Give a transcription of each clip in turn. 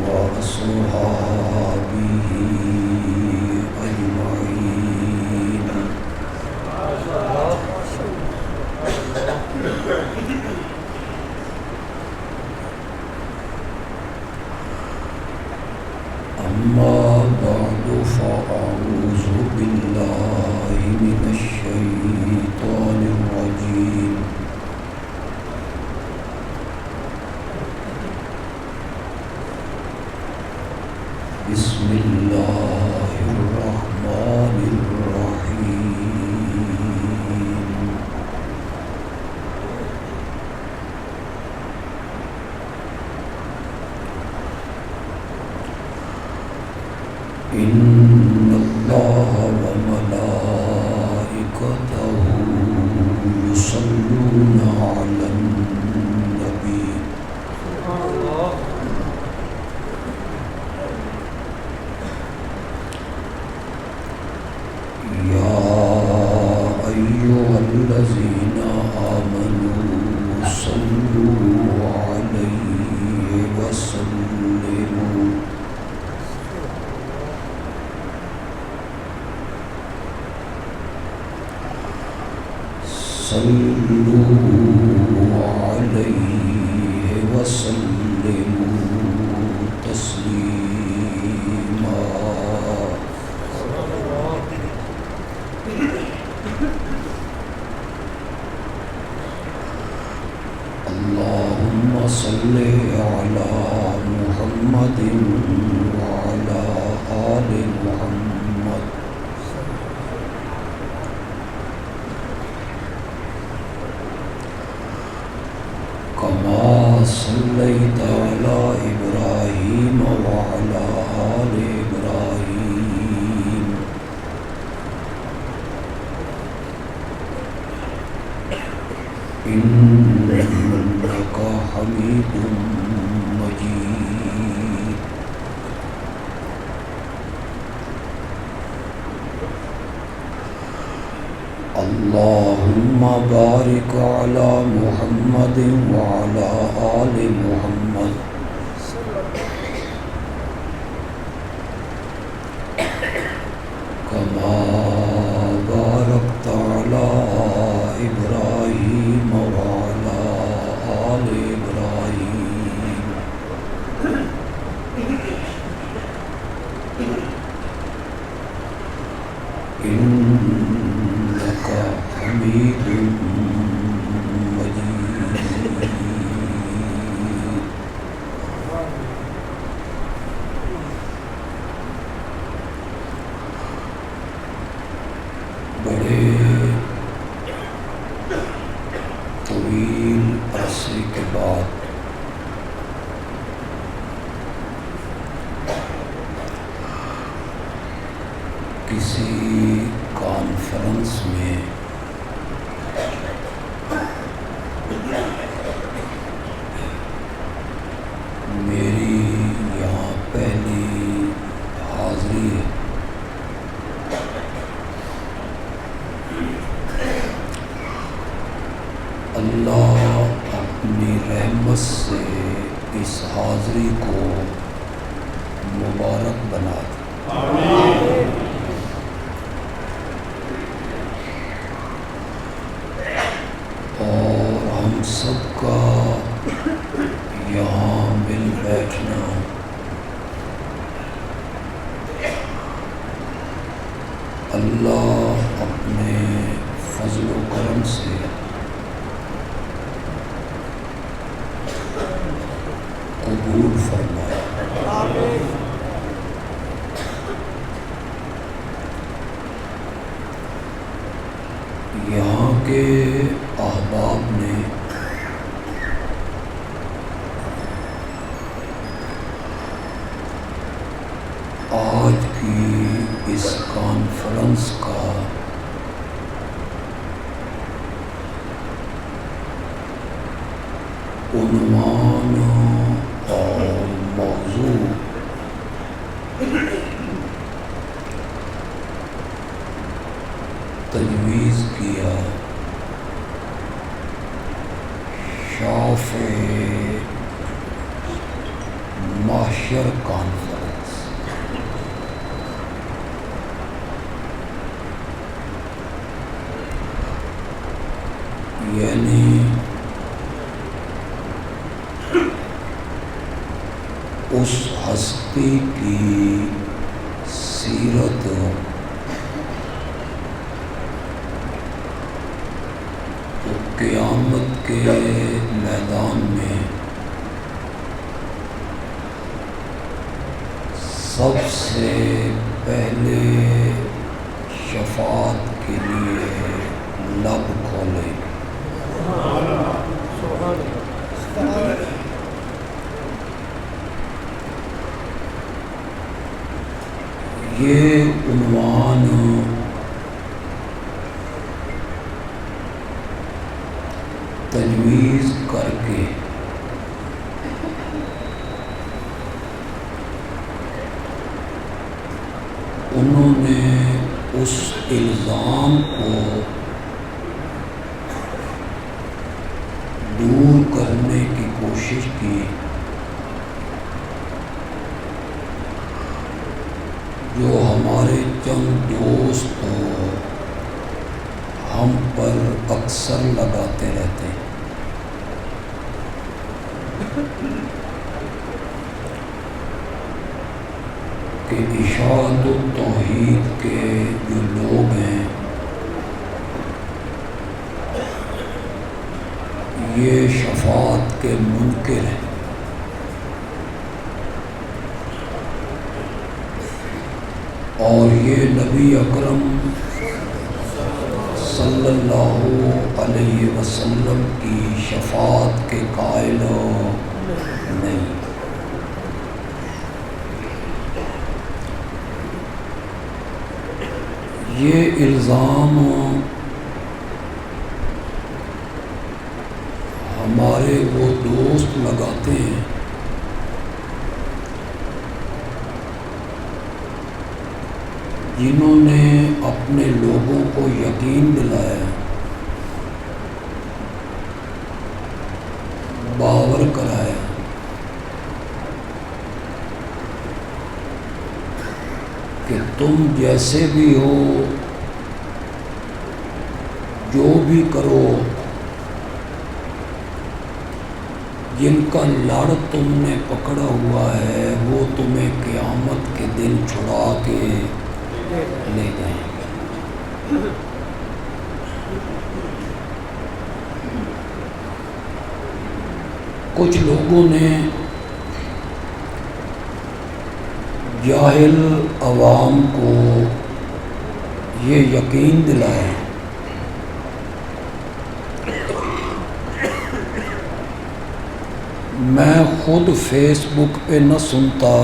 وأصحابه أجمعين. أما بعد فأعوذ بالله من الشيطان الرجيم. بسم الله الرحمن الرحيم. إن الله وملائكته يصلون على النبي. يا أيها الذين آمنوا صلوا عليه وسلموا تسليما. اللهم صل على محمد وعلى آل محمد كما صليت على إبراهيم وعلى آل إبراهيم إنك حميد مجيد. اللهم بارك على محمد وعلى آل محمد كما باركت على إبراهيم وعلى آل إبراهيم إنك حميد مجيد. بڑے طویل عرصے کے بعد کسی کانفرنس میں میری یہاں پہلی حاضری ہے. اللہ اپنی رحمت سے اس حاضری کو مبارک بنا دے. آمین. اور ہم سب کا یہاں مل بیٹھنا اللہ اپنے فضل و کرم سے قبول فرمائے. آمین. یہاں کے احباب نے آج کی اس کانفرنس کا عنوان اور موضوع تجویز کیا شافع محشر کانفرنس، یعنی اس ہستی کی سیرت تو قیامت کے میدان میں سب سے پہلے شفاعت کے لیے لب کھولے گی۔ یہ عنوان تجویز کر کے انہوں نے اس الزام کو دور کرنے کی کوشش کی جو ہمارے چند دوست ہم پر اکثر لگاتے رہتے ہیں کہ اشاعت التوحید کے جو لوگ ہیں یہ شفاعت کے منکر ہیں، اور یہ نبی اکرم صلی اللہ علیہ وسلم کی شفاعت کے قائل نہیں۔ یہ الزام ہمارے وہ دوست لگاتے ہیں جنہوں نے اپنے لوگوں کو یقین دلایا، باور کرایا کہ تم جیسے بھی ہو، جو بھی کرو، جن کا لڑ تم نے پکڑا ہوا ہے وہ تمہیں قیامت کے دن چھڑا کے لے جائیں گے۔ کچھ لوگوں نے جاہل عوام کو یہ یقین دلایا میں خود فیس بک پہ نہ سنتا،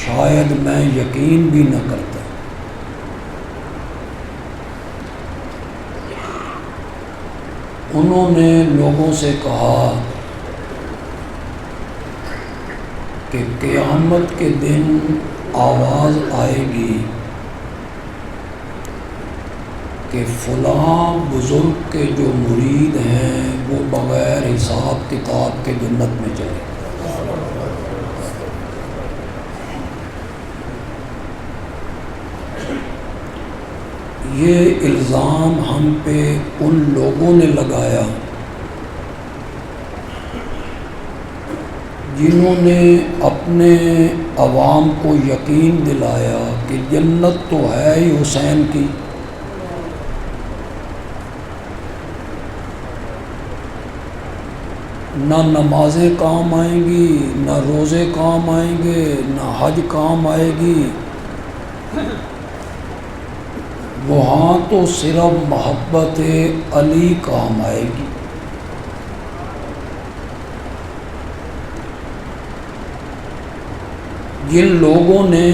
شاید میں یقین بھی نہ کرتا۔ انہوں نے لوگوں سے کہا کہ قیامت کے دن آواز آئے گی کہ فلاں بزرگ کے جو مرید ہیں وہ بغیر حساب کتاب کے جنت میں چلے۔ یہ الزام ہم پہ ان لوگوں نے لگایا جنہوں نے اپنے عوام کو یقین دلایا کہ جنت تو ہے ہی حسین کی، نہ نمازیں کام آئیں گی، نہ روزے کام آئیں گے، نہ حج کام آئے گی، وہاں تو صرف محبت علی کام آئے گی۔ جن لوگوں نے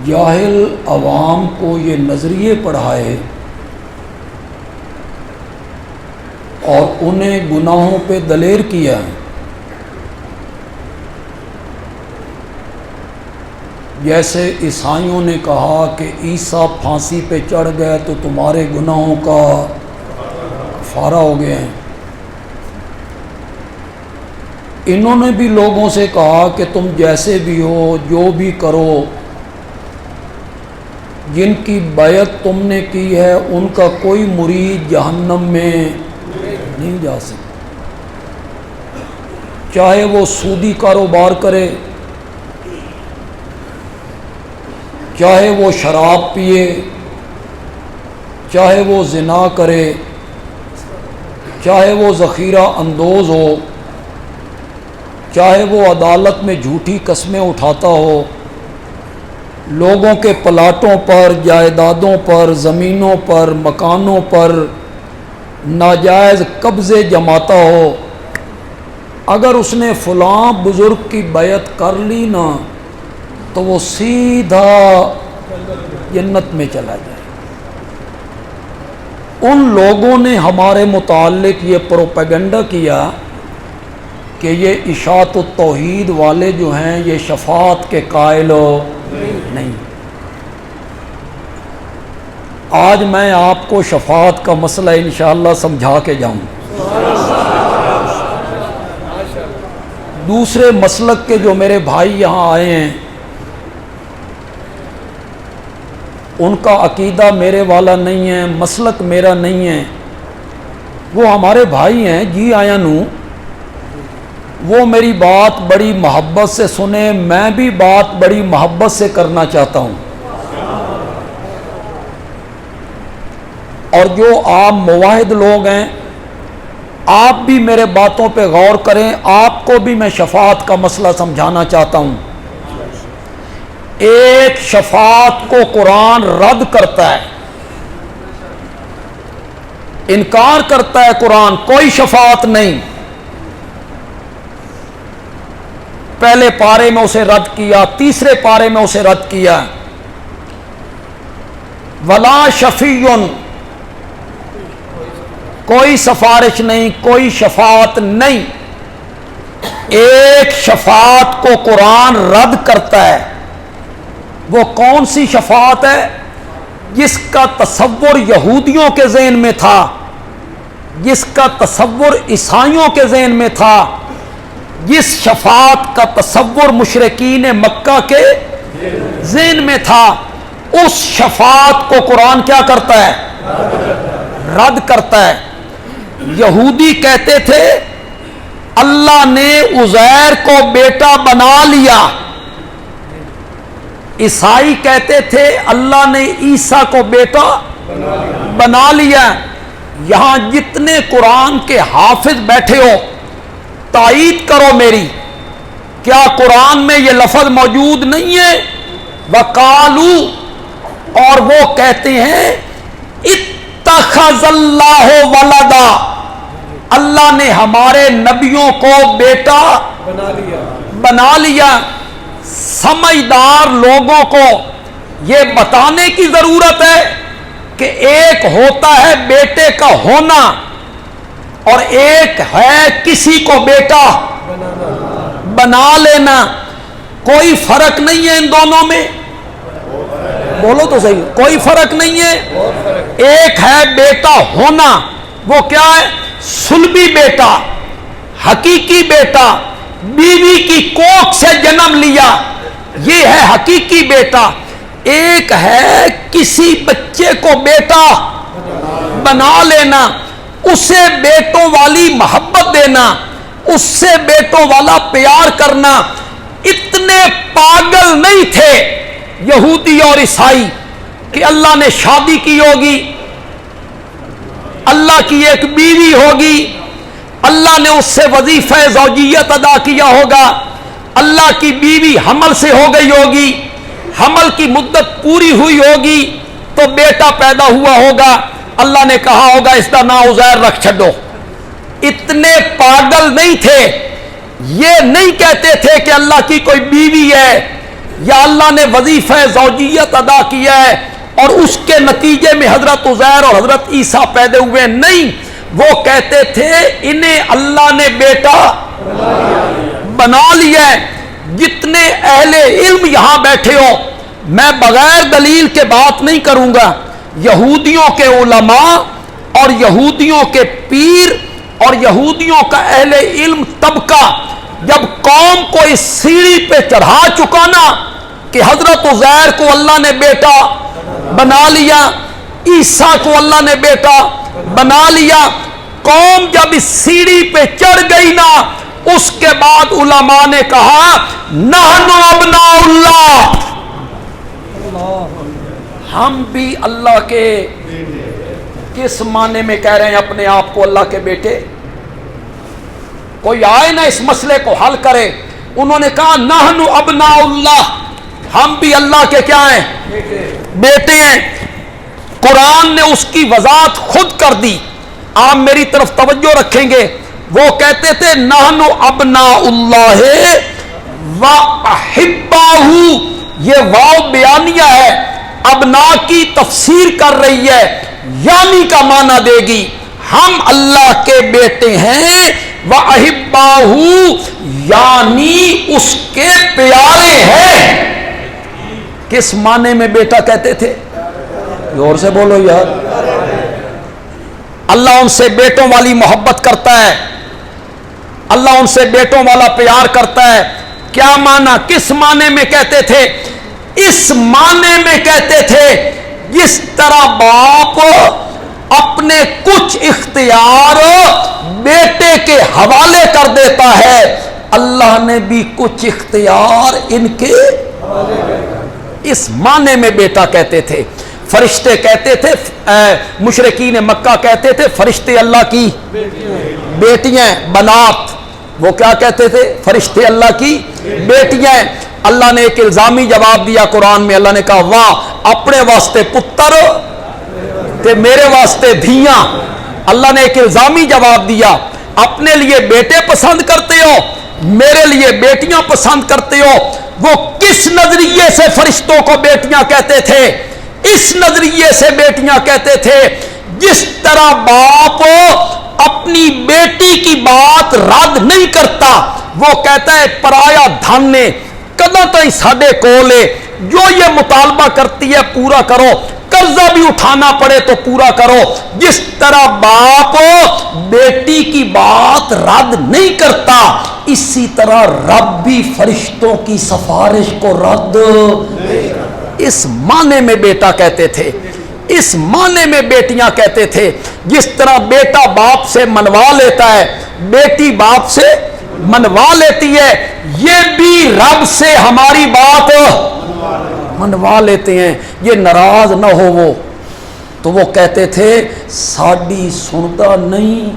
جاہل عوام کو یہ نظریے پڑھائے اور انہیں گناہوں پہ دلیر کیا، جیسے عیسائیوں نے کہا کہ عیسیٰ پھانسی پہ چڑھ گئے تو تمہارے گناہوں کا کفارہ ہو گیا ہے، انہوں نے بھی لوگوں سے کہا کہ تم جیسے بھی ہو، جو بھی کرو، جن کی بیعت تم نے کی ہے ان کا کوئی مرید جہنم میں نہیں جا سکتا، چاہے وہ سودی کاروبار کرے، چاہے وہ شراب پیے، چاہے وہ زنا کرے، چاہے وہ ذخیرہ اندوز ہو، چاہے وہ عدالت میں جھوٹی قسمیں اٹھاتا ہو، لوگوں کے پلاٹوں پر، جائیدادوں پر، زمینوں پر، مکانوں پر ناجائز قبضے جماتا ہو، اگر اس نے فلاں بزرگ کی بیعت کر لی نا تو وہ سیدھا جنت میں چلا جائے۔ ان لوگوں نے ہمارے متعلق یہ پروپیگنڈا کیا کہ یہ اشاعت التوحید والے جو ہیں یہ شفاعت کے قائل نہیں۔ آج میں آپ کو شفاعت کا مسئلہ انشاءاللہ سمجھا کے جاؤں۔ دوسرے مسلک کے جو میرے بھائی یہاں آئے ہیں ان کا عقیدہ میرے والا نہیں ہے، مسلک میرا نہیں ہے، وہ ہمارے بھائی ہیں جی آیا نو، وہ میری بات بڑی محبت سے سنیں، میں بھی بات بڑی محبت سے کرنا چاہتا ہوں، اور جو آپ موحد لوگ ہیں آپ بھی میرے باتوں پہ غور کریں، آپ کو بھی میں شفاعت کا مسئلہ سمجھانا چاہتا ہوں۔ ایک شفاعت کو قرآن رد کرتا ہے، انکار کرتا ہے قرآن، کوئی شفاعت نہیں۔ پہلے پارے میں اسے رد کیا، تیسرے پارے میں اسے رد کیا، ولا شفیع، کوئی سفارش نہیں، کوئی شفاعت نہیں۔ ایک شفاعت کو قرآن رد کرتا ہے، وہ کون سی شفاعت ہے؟ جس کا تصور یہودیوں کے ذہن میں تھا، جس کا تصور عیسائیوں کے ذہن میں تھا، جس شفاعت کا تصور مشرکین مکہ کے ذہن میں تھا، اس شفاعت کو قرآن کیا کرتا ہے؟ رد کرتا ہے۔ یہودی کہتے تھے اللہ نے عزیر کو بیٹا بنا لیا، عیسائی کہتے تھے اللہ نے عیسیٰ کو بیٹا بنا لیا۔ یہاں جتنے قرآن کے حافظ بیٹھے ہو تائید کرو میری، کیا قرآن میں یہ لفظ موجود نہیں ہے؟ وَقَالُوا، اور وہ کہتے ہیں اتخذ اللہ ولدا، اللہ نے ہمارے نبیوں کو بیٹا بنا لیا۔ سمجھدار لوگوں کو یہ بتانے کی ضرورت ہے کہ ایک ہوتا ہے بیٹے کا ہونا اور ایک ہے کسی کو بیٹا بنا لینا، کوئی فرق نہیں ہے ان دونوں میں، بولو تو صحیح، کوئی فرق نہیں ہے۔ ایک ہے بیٹا ہونا، وہ کیا ہے؟ صلبی بیٹا، حقیقی بیٹا، بیوی کی کوکھ سے جنم لیا، یہ ہے حقیقی بیٹا۔ ایک ہے کسی بچے کو بیٹا بنا لینا، اسے بیٹوں والی محبت دینا، اس سے بیٹوں والا پیار کرنا۔ اتنے پاگل نہیں تھے یہودی اور عیسائی کہ اللہ نے شادی کی ہوگی، اللہ کی ایک بیوی ہوگی، اللہ نے اس سے وظیفہ زوجیت ادا کیا ہوگا، اللہ کی بیوی حمل سے ہو گئی ہوگی، حمل کی مدت پوری ہوئی ہوگی تو بیٹا پیدا ہوا ہوگا، اللہ نے کہا ہوگا اس کا نام عزیر رکھ چھڈو۔ اتنے پاگل نہیں تھے، یہ نہیں کہتے تھے کہ اللہ کی کوئی بیوی ہے یا اللہ نے وظیفہ زوجیت ادا کیا ہے اور اس کے نتیجے میں حضرت عزیر اور حضرت عیسیٰ پیدا ہوئے، نہیں، وہ کہتے تھے انہیں اللہ نے بیٹا بنا لیا ہے۔ جتنے اہل علم یہاں بیٹھے ہو، میں بغیر دلیل کے بات نہیں کروں گا، یہودیوں کے علماء اور یہودیوں کے پیر اور یہودیوں کا اہل علم طبقہ جب قوم کو اس سیڑھی پہ چڑھا چکا نا کہ حضرت عزیر کو اللہ نے بیٹا بنا لیا، عیسیٰ کو اللہ نے بیٹا بنا لیا، قوم جب اس سیڑھی پہ چڑھ گئی نا، اس کے بعد علماء نے کہا نحن ابناء اللہ، ہم بھی اللہ کے، کس معنی میں کہہ رہے ہیں اپنے آپ کو اللہ کے بیٹے؟ کوئی آئے نا اس مسئلے کو حل کرے۔ انہوں نے کہا نحن ابناء اللہ، ہم بھی اللہ کے کیا ہیں؟ بیٹے ہیں۔ قرآن نے اس کی وضاحت خود کر دی، آپ میری طرف توجہ رکھیں گے۔ وہ کہتے تھے نحن ابناء اللہ و احباہ، یہ واو بیانیہ ہے، ابنا کی تفسیر کر رہی ہے، یعنی کا معنی دے گی، ہم اللہ کے بیٹے ہیں، وَأَحِبَّاهُ یعنی اس کے پیارے ہیں۔ کس معنی میں بیٹا کہتے تھے؟ اور سے بولو یار، اللہ ان سے بیٹوں والی محبت کرتا ہے، اللہ ان سے بیٹوں والا پیار کرتا ہے۔ کیا معنی؟ کس معنی میں کہتے تھے؟ اس معنی میں کہتے تھے جس طرح باپ اپنے کچھ اختیار بیٹے کے حوالے کر دیتا ہے، اللہ نے بھی کچھ اختیار ان کے، اس معنی میں بیٹا کہتے تھے۔ فرشتے کہتے تھے، مشرکین مکہ کہتے تھے فرشتے اللہ کی بیٹیاں، بنات، وہ کیا کہتے تھے؟ فرشتے اللہ کی بیٹیاں۔ اللہ نے ایک الزامی جواب دیا قرآن میں، اللہ نے کہا واہ، اپنے واسطے پتر تے میرے واسطے دھیاں۔ اللہ نے ایک الزامی جواب دیا، اپنے لیے بیٹے پسند کرتے ہو، میرے لیے بیٹیاں پسند کرتے ہو۔ وہ کس نظریے سے فرشتوں کو بیٹیاں کہتے تھے؟ اس نظریے سے بیٹیاں کہتے تھے جس طرح باپ اپنی بیٹی کی بات رد نہیں کرتا، وہ کہتا ہے پرایا دھن نے کداں تائیں ساڈے کول ہے، جو یہ مطالبہ کرتی ہے پورا کرو، قرضہ بھی اٹھانا پڑے تو پورا کرو۔ جس طرح باپ بیٹی کی بات رد نہیں کرتا، اسی طرح رب بھی فرشتوں کی سفارش کو رد نہیں کرتا۔ اس معنی میں بیٹا کہتے تھے، اس معنی میں بیٹیاں کہتے تھے۔ جس طرح بیٹا باپ سے منوا لیتا ہے، بیٹی باپ سے منوا لیتی ہے، یہ بھی رب سے ہماری بات منوا لیتے ہیں۔ یہ ناراض نہ ہو وہ تو وہ کہتے تھے ساڈی سنتا نہیں،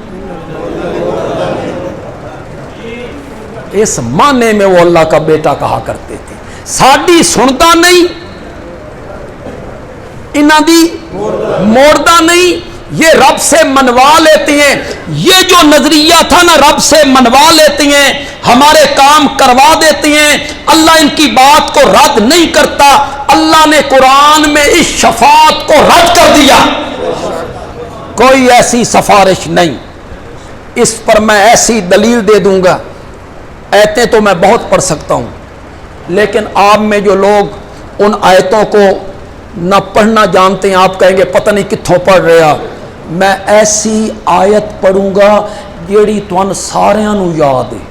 اس معنی میں وہ اللہ کا بیٹا کہا کرتے تھے، ساڈی سنتا نہیں، انہاں دی موڑدا نہیں، یہ رب سے منوا لیتے ہیں۔ یہ جو نظریہ تھا نا رب سے منوا لیتے ہیں، ہمارے کام کروا دیتے ہیں، اللہ ان کی بات کو رد نہیں کرتا، اللہ نے قرآن میں اس شفاعت کو رد کر دیا۔ کوئی ایسی سفارش نہیں۔ اس پر میں ایسی دلیل دے دوں گا، آیتیں تو میں بہت پڑھ سکتا ہوں، لیکن آپ میں جو لوگ ان آیتوں کو نہ پڑھنا جانتے ہیں، آپ کہیں گے پتہ نہیں کتھوں پڑھ رہا، میں ایسی آیت پڑھوں گا جیڑی تون ساریاں نو یاد ہے۔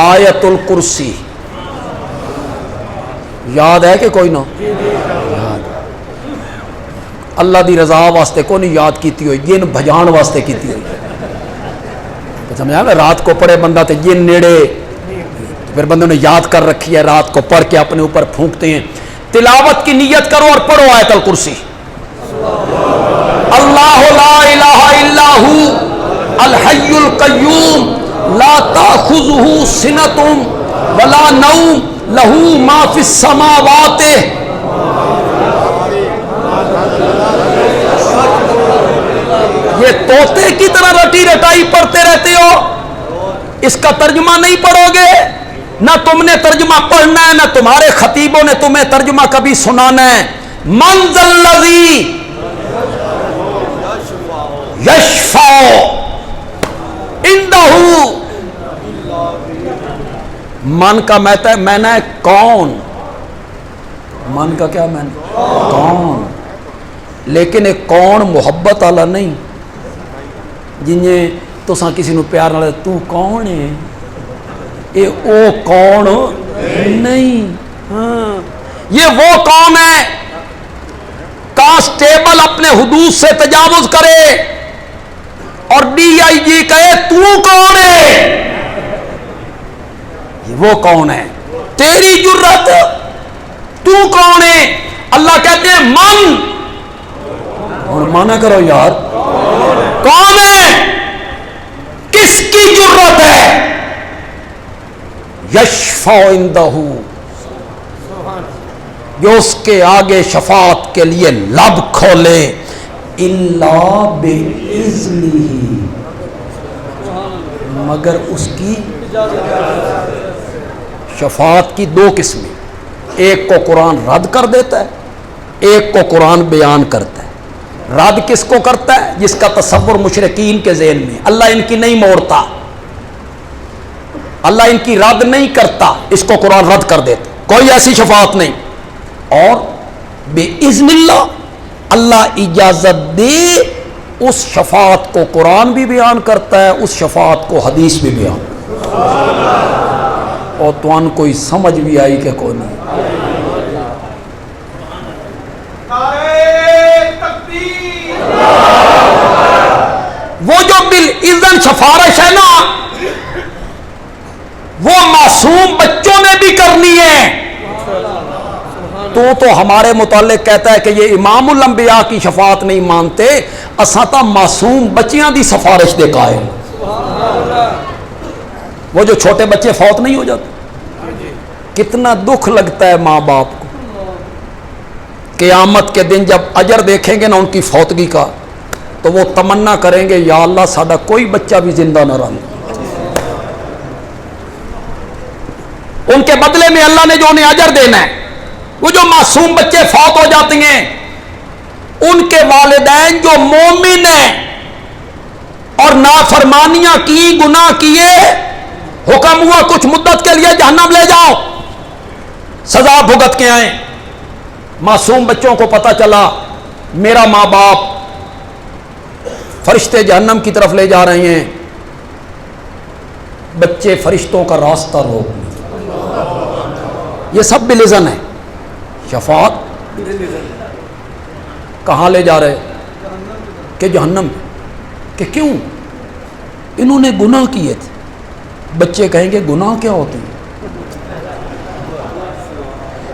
آیت الکرسی یاد ہے کہ کوئی نہ؟ یاد۔ اللہ دی رضا واسطے کو نہیں یاد کیتی ہوئی، جن بھجان واسطے کیتی ہوئی۔ سمجھا نا؟ رات کو پڑھے بندہ تے جن نیڑے، پھر بندوں نے یاد کر رکھی ہے، رات کو پڑھ کے اپنے اوپر پھونکتے ہیں۔ تلاوت کی نیت کرو اور پڑھو آیت الکرسی۔ اللہ لا الہ الا ہو الحی القیوم لا تأخذہ سنۃ ولا نوم لہ ما فی السماوات۔ یہ طوطے کی طرح رٹی رٹائی پڑھتے رہتے ہو، اس کا ترجمہ نہیں پڑھو گے، نہ تم نے ترجمہ پڑھنا ہے، نہ تمہارے خطیبوں نے تمہیں ترجمہ کبھی سنانا ہے۔ من ذا الذی یشفع عندہ، من کا معنی ہے کون، من کا کیا معنی؟ کون، لیکن ایک کون محبت والا نہیں، جنہیں تو سا کسی نو پیار نال تو کون ہے، اے او کون نہیں. ہاں یہ وہ قوم ہے کانسٹیبل اپنے حدود سے تجاوز کرے اور ڈی آئی جی کہے تو کون ہے. یہ وہ کون ہے، تیری جرت، تو کون ہے. اللہ کہتے ہیں من، اور مانا کرو یار کون ہے، کس کی جرت ہے. یشفع عندہ، جو اس کے آگے شفاعت کے لیے لب کھولے، الا باذنہ، مگر اس کی شفاعت کی دو قسمیں، ایک کو قرآن رد کر دیتا ہے، ایک کو قرآن بیان کرتا ہے. رد کس کو کرتا ہے؟ جس کا تصور مشرکین کے ذہن میں، اللہ ان کی نہیں موڑتا، اللہ ان کی رد نہیں کرتا، اس کو قرآن رد کر دیتا، کوئی ایسی شفاعت نہیں. اور باذن اللہ، اللہ اجازت دے اس شفاعت کو قرآن بھی بیان کرتا ہے، اس شفاعت کو حدیث بھی بیان کرتا ہے. اور تو ان کوئی سمجھ بھی آئی کہ کوئی نہیں. وہ جو بالاذن سفارش ہے نا، وہ معصوم بچوں نے بھی کرنی ہے. تو ہمارے متعلق کہتا ہے کہ یہ امام الانبیاء کی شفاعت نہیں مانتے، اساں تا معصوم بچیاں دی سفارش دے قائل. وہ جو چھوٹے بچے فوت نہیں ہو جاتے، کتنا دکھ لگتا ہے ماں باپ کو. قیامت کے دن جب اجر دیکھیں گے نا ان کی فوتگی کا، تو وہ تمنا کریں گے یا اللہ ساڈا کوئی بچہ بھی زندہ نہ رہے. ان کے بدلے میں اللہ نے جو انہیں اجر دینا ہے، وہ جو معصوم بچے فوت ہو جاتے ہیں، ان کے والدین جو مومن ہیں اور نافرمانیاں کی، گناہ کیے، حکم ہوا کچھ مدت کے لیے جہنم لے جاؤ، سزا بھگت کے آئیں. معصوم بچوں کو پتہ چلا میرا ماں باپ فرشتے جہنم کی طرف لے جا رہے ہیں، بچے فرشتوں کا راستہ روک لیں. یہ سب بالاذن ہے. شفاعت کہاں لے جا رہے کہ جہنم. کہ کیوں؟ انہوں نے گناہ کیے تھے. بچے کہیں گے گناہ کیا ہوتے ہیں؟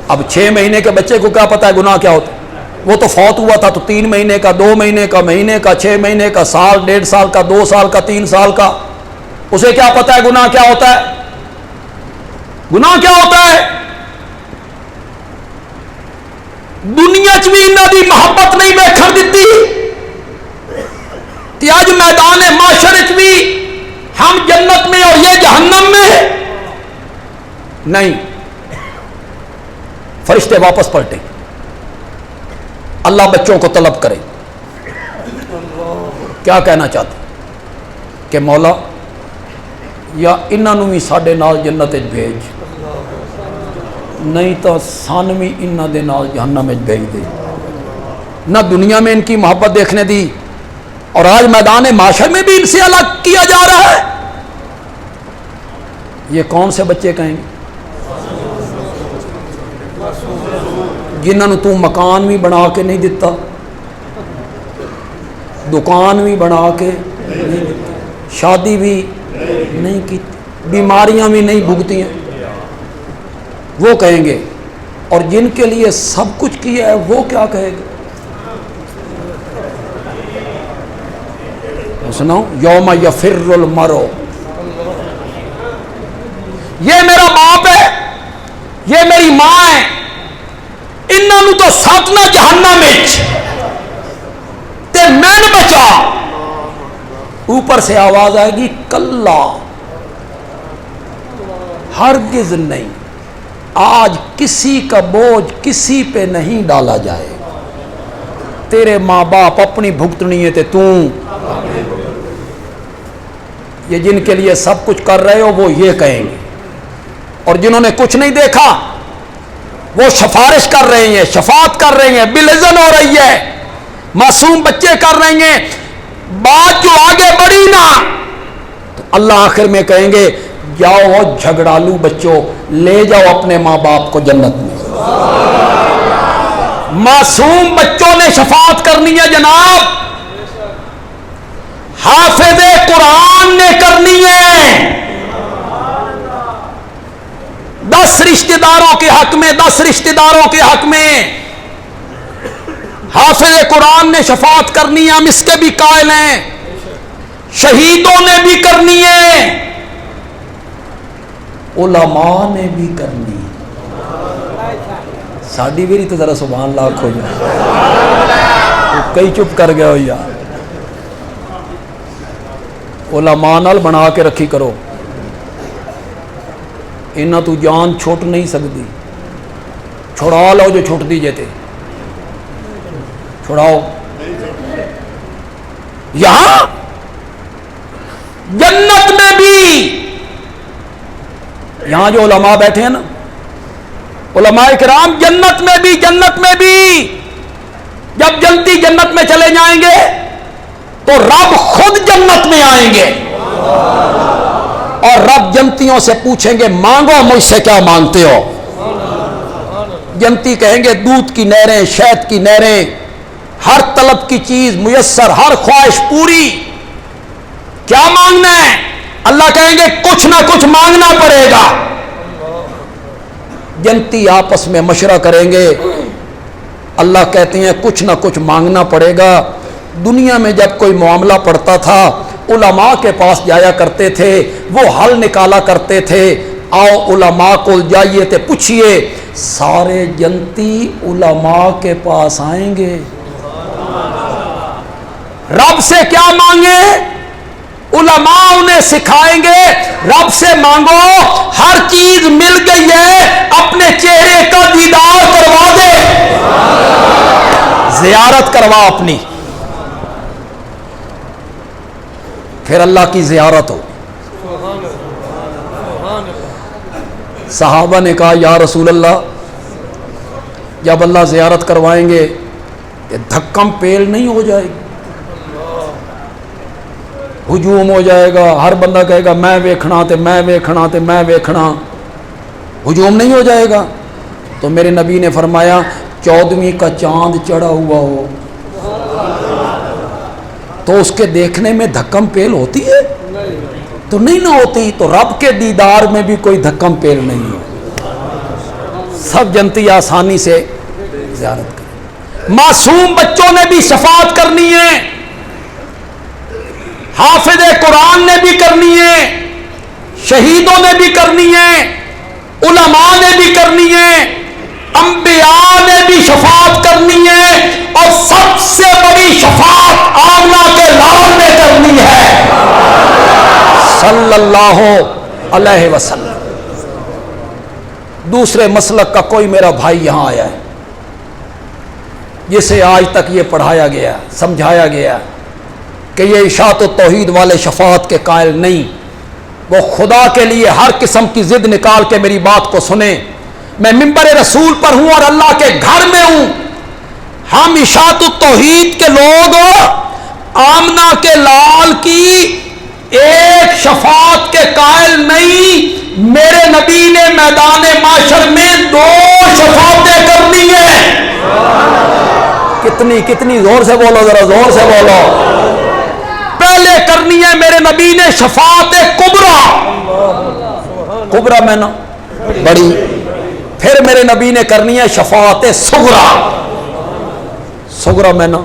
اب 6 مہینے کے بچے کو کیا پتا ہے گناہ کیا ہوتا ہے؟ وہ تو فوت ہوا تھا تو 3 مہینے کا، 2 مہینے کا، مہینے کا، 6 مہینے کا، سال، 1.5 سال کا، 2 سال کا، 3 سال کا. اسے کیا پتا ہے گناہ کیا ہوتا ہے؟ گناہ کیا ہوتا ہے؟ دنیا چ بھی انہاں دی محبت نہیں ویکھن دتی تے اج میدان معاشر چ بھی ہم جنت میں اور یہ جہنم میں نہیں. فرشتے واپس پلٹیں، اللہ بچوں کو طلب کرے. کیا کہنا چاہتے کہ مولا یا انہوں بھی ساڈے نال جنت بھیج، نہیں تو سان بھی انہاں دے نال جہنم بھیج دے. نہ دنیا میں ان کی محبت دیکھنے دی، اور آج میدان معاشر میں بھی ان سے الگ کیا جا رہا ہے. یہ کون سے بچے کہیں گے جنہوں تو مکان بھی بنا کے نہیں دیتا، دکان بھی بنا کے نہیں دیتا، شادی بھی نہیں کی، بیماریاں بھی نہیں بھگتی ہیں. وہ کہیں گے، اور جن کے لیے سب کچھ کیا ہے وہ کیا کہے گا؟ سنو، یوم یفر المرء، یہ میرا باپ ہے، یہ میری ماں ہے، انہوں تو ساتنا جہنم تے میں بچا. اوپر سے آواز آئے گی کلا، ہرگز نہیں، آج کسی کا بوجھ کسی پہ نہیں ڈالا جائے. تیرے ماں باپ اپنی بھگتنی ہے تے تو یہ جن کے لیے سب کچھ کر رہے ہو وہ یہ کہیں گے. اور جنہوں نے کچھ نہیں دیکھا وہ سفارش کر رہے ہیں، شفاعت کر رہے ہیں، بالاذن ہو رہی ہے، معصوم بچے کر رہے ہیں. بات جو آگے بڑھی نا اللہ آخر میں کہیں گے جاؤ جھگڑالو بچوں لے جاؤ اپنے ماں باپ کو جنت میں. معصوم بچوں نے شفاعت کرنی ہے جناب, حافظ قرآن نے کرنی ہے. 10 رشتہ داروں کے حق میں 10 رشتہ داروں کے حق میں حافظ قرآن نے شفاعت کرنی ہے, ہم اس کے بھی قائل ہیں. شہیدوں نے بھی کرنی ہے, علماء نے بھی کرنی ہے. ساڈی بھی تو ذرا سبحان اللہ ہو جائے, کئی چپ کر گیا ہو یار. علماء نال بنا کے رکھی کرو, انہاں تو جان چھوٹ نہیں سکتی. چھڑا لو جو چھوٹ دی جاتے, چھڑاؤ. یہاں جنت میں بھی یہاں جو علماء بیٹھے ہیں نا, علماء کرام جنت میں بھی جب جلدی جنت میں چلے جائیں گے تو رب خود جنت میں آئیں گے اور رب جنتیوں سے پوچھیں گے مانگو مجھ سے کیا مانگتے ہو. جنتی کہیں گے دودھ کی نہریں, شہد کی نہریں, ہر طلب کی چیز میسر, ہر خواہش پوری. کیا مانگنا ہے؟ اللہ کہیں گے کچھ نہ کچھ مانگنا پڑے گا. جنتی آپس میں مشورہ کریں گے, اللہ کہتے ہیں کچھ نہ کچھ مانگنا پڑے گا. دنیا میں جب کوئی معاملہ پڑتا تھا علماء کے پاس جایا کرتے تھے, وہ حل نکالا کرتے تھے. آؤ علماء کو جائیے تے پوچھئے. سارے جنتی علماء کے پاس آئیں گے. رب سے کیا مانگے؟ علماء انہیں سکھائیں گے رب سے مانگو, ہر چیز مل گئی ہے, اپنے چہرے کا دیدار کروا دے, زیارت کروا اپنی, پھر اللہ کی زیارت ہو. صحابہ نے کہا یا رسول اللہ, جب اللہ زیارت کروائیں گے کہ دھکم پیل نہیں ہو جائے گی, ہجوم ہو جائے گا, ہر بندہ کہے گا میں ویکھنا تے میں ویکھنا تے میں ویکھنا, ہجوم نہیں ہو جائے گا؟ تو میرے نبی نے فرمایا 14ویں کا چاند چڑھا ہوا ہو تو اس کے دیکھنے میں دھکم پیل ہوتی ہے؟ تو نہیں نہ ہوتی. تو رب کے دیدار میں بھی کوئی دھکم پیل نہیں ہے. سب جنتی آسانی سے زیارت کریں. معصوم بچوں نے بھی شفاعت کرنی ہے, حافظ قرآن نے بھی کرنی ہے, شہیدوں نے بھی کرنی ہے, علماء نے بھی کرنی ہے, انبیاء نے بھی شفاعت کرنی ہے, اور سب سے بڑی شفاعت آمنہ کے لال نے کرنی ہے صلی اللہ علیہ وسلم. دوسرے مسلک کا کوئی میرا بھائی یہاں آیا ہے جسے آج تک یہ پڑھایا گیا, سمجھایا گیا کہ یہ اشاعت و توحید والے شفاعت کے قائل نہیں, وہ خدا کے لیے ہر قسم کی ضد نکال کے میری بات کو سنیں. میں منبر رسول پر ہوں اور اللہ کے گھر میں ہوں. ہم اشاعت و توحید کے لوگ آمنہ کے لال کی ایک شفاعت کے قائل نہیں. میرے نبی نے میدان معاشر میں 2 شفاعتیں کرنی ہیں. کتنی زور سے بولو, ذرا زور سے بولو. پہلے کرنی ہے میرے نبی نے شفاعت کبریٰ, کبریٰ میں نا بڑی, پھر میرے نبی نے کرنی ہے شفاعت صغریٰ, صغریٰ میں نا.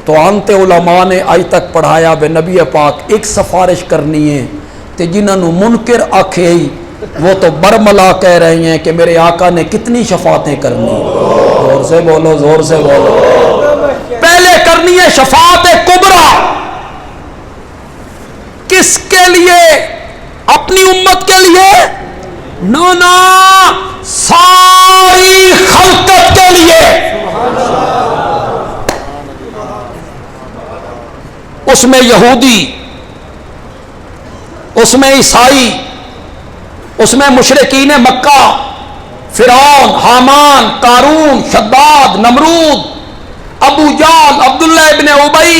تو انت علماء نے آج تک پڑھایا بے نبی پاک ایک سفارش کرنی ہے تے جنہوں منکر آکھے ہی وہ تو برملا کہہ رہے ہیں کہ میرے آقا نے کتنی شفاعتیں کرنی. زور سے بولو, زور سے بولو. پہلے کرنی ہے شفاعت کبریٰ. کس کے لیے؟ اپنی امت کے لیے؟ نا, ساری خلقت کے لیے. اس میں یہودی, اس میں عیسائی, اس میں مشرکین مکہ, فرعون, حامان, قارون, شداد, نمرود, ابو جہل, عبداللہ ابن ابی,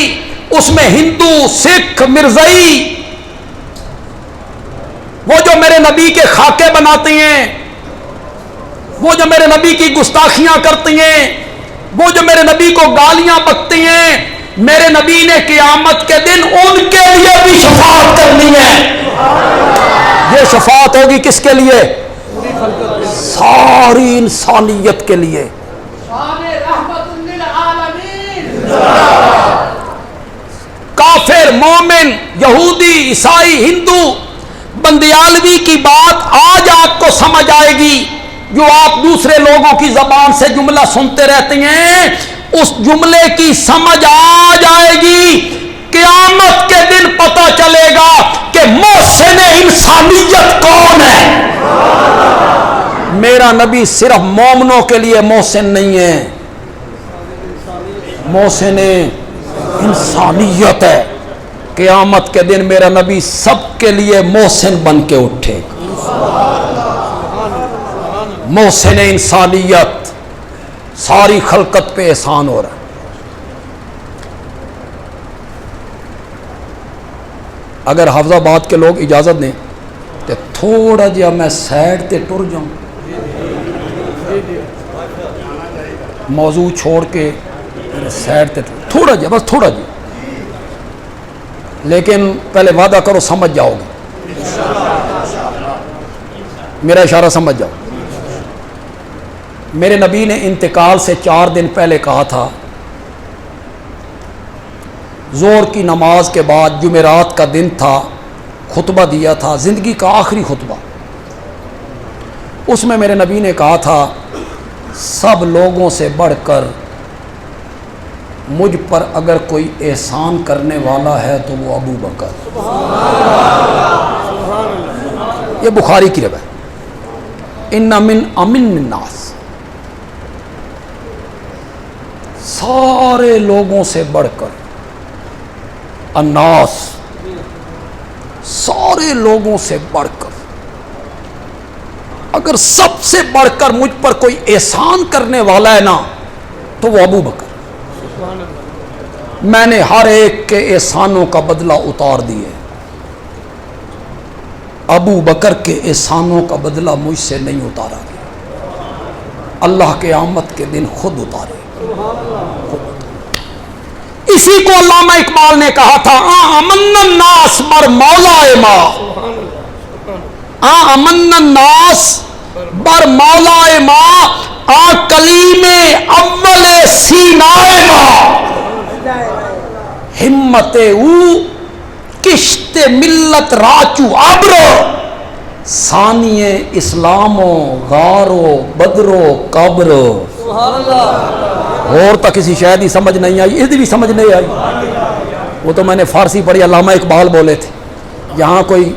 اس میں ہندو، سکھ، مرزائی، وہ جو میرے نبی کے خاکے بناتے ہیں، وہ جو میرے نبی کی گستاخیاں کرتی ہیں، وہ جو میرے نبی کو گالیاں بکتی ہیں، میرے نبی نے قیامت کے دن ان کے لیے بھی شفاعت کرنی ہے۔ یہ شفاعت ہوگی کس کے لیے؟ ساری انسانیت کے لیے۔ کافر، مومن، یہودی، عیسائی، ہندو، بندیالوی کی بات آج آپ کو سمجھ آئے گی۔ جو آپ دوسرے لوگوں کی زبان سے جملہ سنتے رہتے ہیں، اس جملے کی سمجھ آ جائے گی۔ قیامت کے دن پتہ چلے گا کہ محسن انسانیت کون ہے۔ میرا نبی صرف مومنوں کے لیے محسن نہیں ہے، محسن انسانیت ہے۔ قیامت کے دن میرا نبی سب کے لیے محسن بن کے اٹھے گا۔ محسن انسانیت، ساری خلقت پہ احسان ہو رہا ہے۔ اگر حافظ آباد کے لوگ اجازت دیں تو تھوڑا جہا میں سائڈ تے ٹر جاؤں، موضوع چھوڑ کے سائڈ تے تھوڑا جہا، بس تھوڑا جہا، لیکن پہلے وعدہ کرو سمجھ جاؤ گے، میرا اشارہ سمجھ جاؤ۔ میرے نبی نے انتقال سے 4 دن پہلے کہا تھا، ظہر کی نماز کے بعد جمعرات کا دن تھا، خطبہ دیا تھا، زندگی کا آخری خطبہ۔ اس میں میرے نبی نے کہا تھا، سب لوگوں سے بڑھ کر مجھ پر اگر کوئی احسان کرنے والا ہے تو وہ ابو بکر۔ یہ بخاری کی روایت، ان من امن الناس، سارے لوگوں سے بڑھ کر، الناس، سارے لوگوں سے بڑھ کر، اگر سب سے بڑھ کر مجھ پر کوئی احسان کرنے والا ہے نا تو وہ ابو بکر۔ میں نے ہر ایک کے احسانوں کا بدلہ اتار دیا، ابو بکر کے احسانوں کا بدلہ مجھ سے نہیں اتارا گیا، اللہ قیامت کے دن خود اتارے۔ اسی کو علامہ اقبال نے کہا تھا، امن الناس بر مولا ما، امن الناس بر مولا ما، کلیم اول سینائے ما، ہمت او کشت ملت راچو ابرو، ثانی اسلامو غارو بدرو قبرو۔ اور تو کسی شاید ہی سمجھ نہیں آئی، اس بھی سمجھ نہیں آئی، وہ تو میں نے فارسی پڑھی، علامہ اقبال بولے تھے۔ یہاں کوئی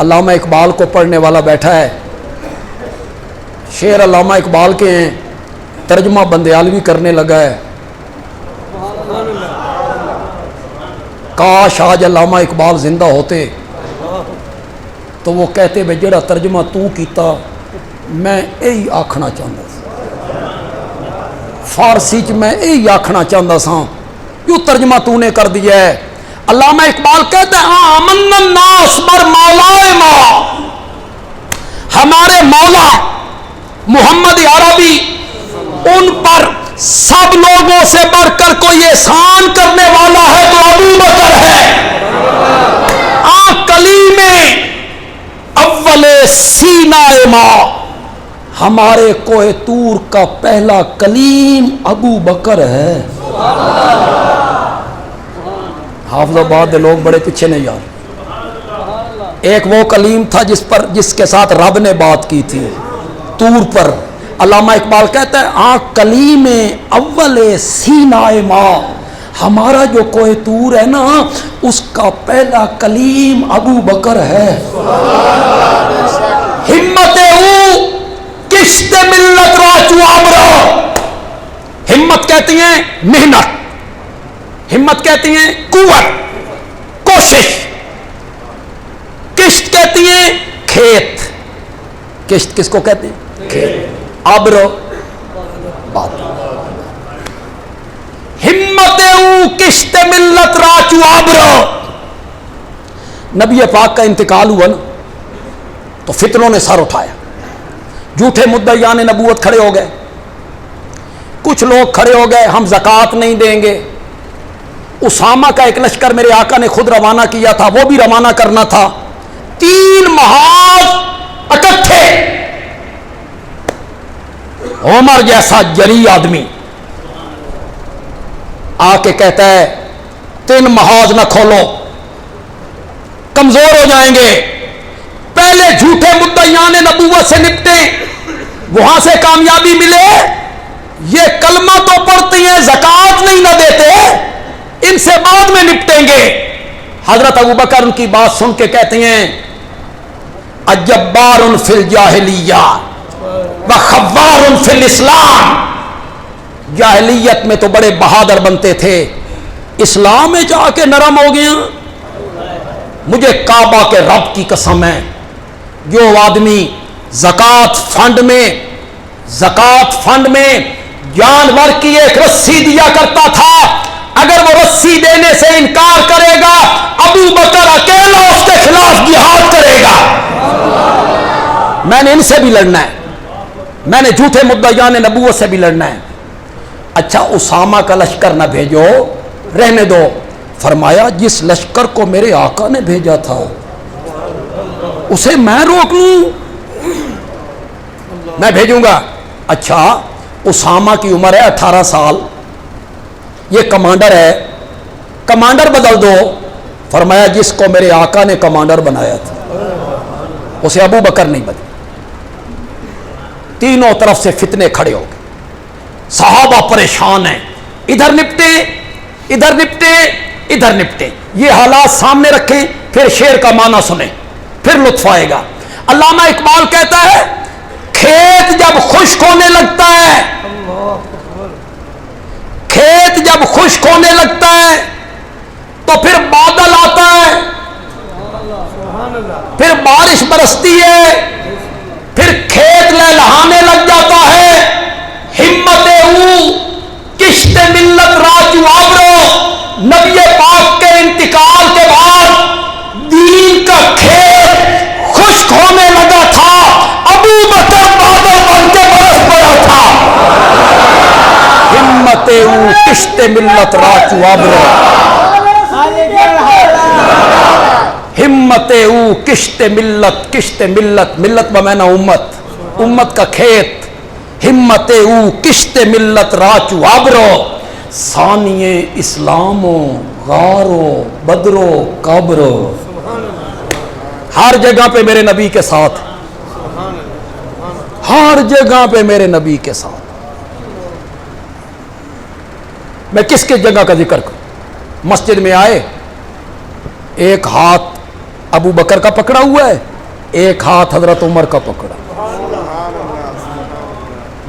علامہ اقبال کو پڑھنے والا بیٹھا ہے، شعر علامہ اقبال کے ہیں، ترجمہ بندیالوی کرنے لگا ہے۔ کاش آج علامہ اقبال زندہ ہوتے تو وہ کہتے بے جڑا ترجمہ تو کیتا میں یہی آکھنا چاہتا سا، فارسی چ میں یہی آکھنا چاہتا سا، جو ترجمہ تو نے کر دیا ہے۔ علامہ اقبال کہتے ہیں، آمن الناس بر مولا ما، ہمارے مولا محمد عربی، ان پر سب لوگوں سے بڑھ کر کوئی احسان کرنے والا ہے تو ابو بکر ہے۔ کلیم اول سینہ ما، ہمارے کوہ طور کا پہلا کلیم ابو بکر ہے۔ حافظ آباد کے لوگ بڑے پیچھے نہیں یار، ایک وہ کلیم تھا جس کے ساتھ رب نے بات کی تھی طور پر۔ علامہ اقبال کہتا ہے، کلیم اول سینہ ما، ہمارا جو کوہ طور ہے نا اس کا پہلا کلیم ابو بکر ہے۔ ہمت او کشت ملت راچو ابرو، ہمت کہتی ہیں محنت، ہمت کہتی ہیں قوت، کوشش، کشت کہتی ہیں کھیت، کشت کس کو کہتے ہیں؟ کھیت، ابرو بات۔ ہمت او کشت ملت راچو آبرو. نبی پاک کا انتقال ہوا نا تو فتنوں نے سر اٹھایا. جھوٹے مدعیان نبوت کھڑے ہو گئے. کچھ لوگ کھڑے ہو گئے ہم زکوٰۃ نہیں دیں گے. اسامہ کا ایک لشکر میرے آقا نے خود روانہ کیا تھا, وہ بھی روانہ کرنا تھا. 3 محاذ اکٹھے. عمر جیسا جری آدمی آ کے کہتا ہے 3 محاذ نہ کھولو, کمزور ہو جائیں گے. پہلے جھوٹے مدعیان نبوت سے نپٹیں, وہاں سے کامیابی ملے. یہ کلمہ تو پڑھتی ہیں, زکوٰۃ نہیں نہ دیتے, ان سے بعد میں نپٹیں گے. حضرت ابوبکر ان کی بات سن کے کہتے ہیں اجبار فی الجاہلیہ وخوار فی الاسلام. جاہلیت میں تو بڑے بہادر بنتے تھے, اسلام میں جا کے نرم ہو گیا. مجھے کعبہ کے رب کی قسم ہے, جو آدمی زکوٰۃ فنڈ میں جانور کی ایک رسی دیا کرتا تھا, اگر وہ رسی دینے سے انکار کرے گا ابو بکر اکیلا اس کے خلاف جہاد کرے گا. میں نے ان سے بھی لڑنا ہے, میں نے جھوٹے مدعیان نبوت سے بھی لڑنا ہے. اچھا اسامہ کا لشکر نہ بھیجو, رہنے دو. فرمایا جس لشکر کو میرے آقا نے بھیجا تھا اسے میں روک لوں, میں بھیجوں گا. اچھا اسامہ کی عمر ہے 18 سال, یہ کمانڈر ہے, کمانڈر بدل دو. فرمایا جس کو میرے آقا نے کمانڈر بنایا تھا اسے ابو بکر نہیں بدلا. تینوں طرف سے فتنے کھڑے ہو گئے, صحابہ پریشان ہیں, ادھر نپٹے ادھر نپٹے ادھر نپٹے. یہ حالات سامنے رکھیں, پھر شعر کا معنی سنیں, پھر لطف آئے گا. علامہ اقبال کہتا ہے کھیت جب خشک ہونے لگتا ہے, کھیت جب خشک ہونے لگتا ہے تو پھر بادل آتا ہے, پھر بارش برستی ہے, پھر کھیت لہلہانے لگ جاتا ہے. ہمت او کشت ملت راچو آبرو. نبی پاک کے انتقال کے بعد دین کا کھیت خشک ہونے لگا تھا, ابو بکر بادل بن کے برس پڑا تھا. ہمت او کشت ملت راچو آبرو, ہمت او کشت ملت ملت بمعنی امت, امت کا کھیت. ہمت او کشت ملت راچو آبرو, ثانیے اسلامو غارو بدرو کابرو. ہر جگہ پہ میرے نبی کے ساتھ, ہر جگہ پہ میرے نبی کے ساتھ. میں کس کس جگہ کا ذکر کروں؟ مسجد میں آئے, ایک ہاتھ ابو بکر کا پکڑا ہوا ہے, ایک ہاتھ حضرت عمر کا پکڑا.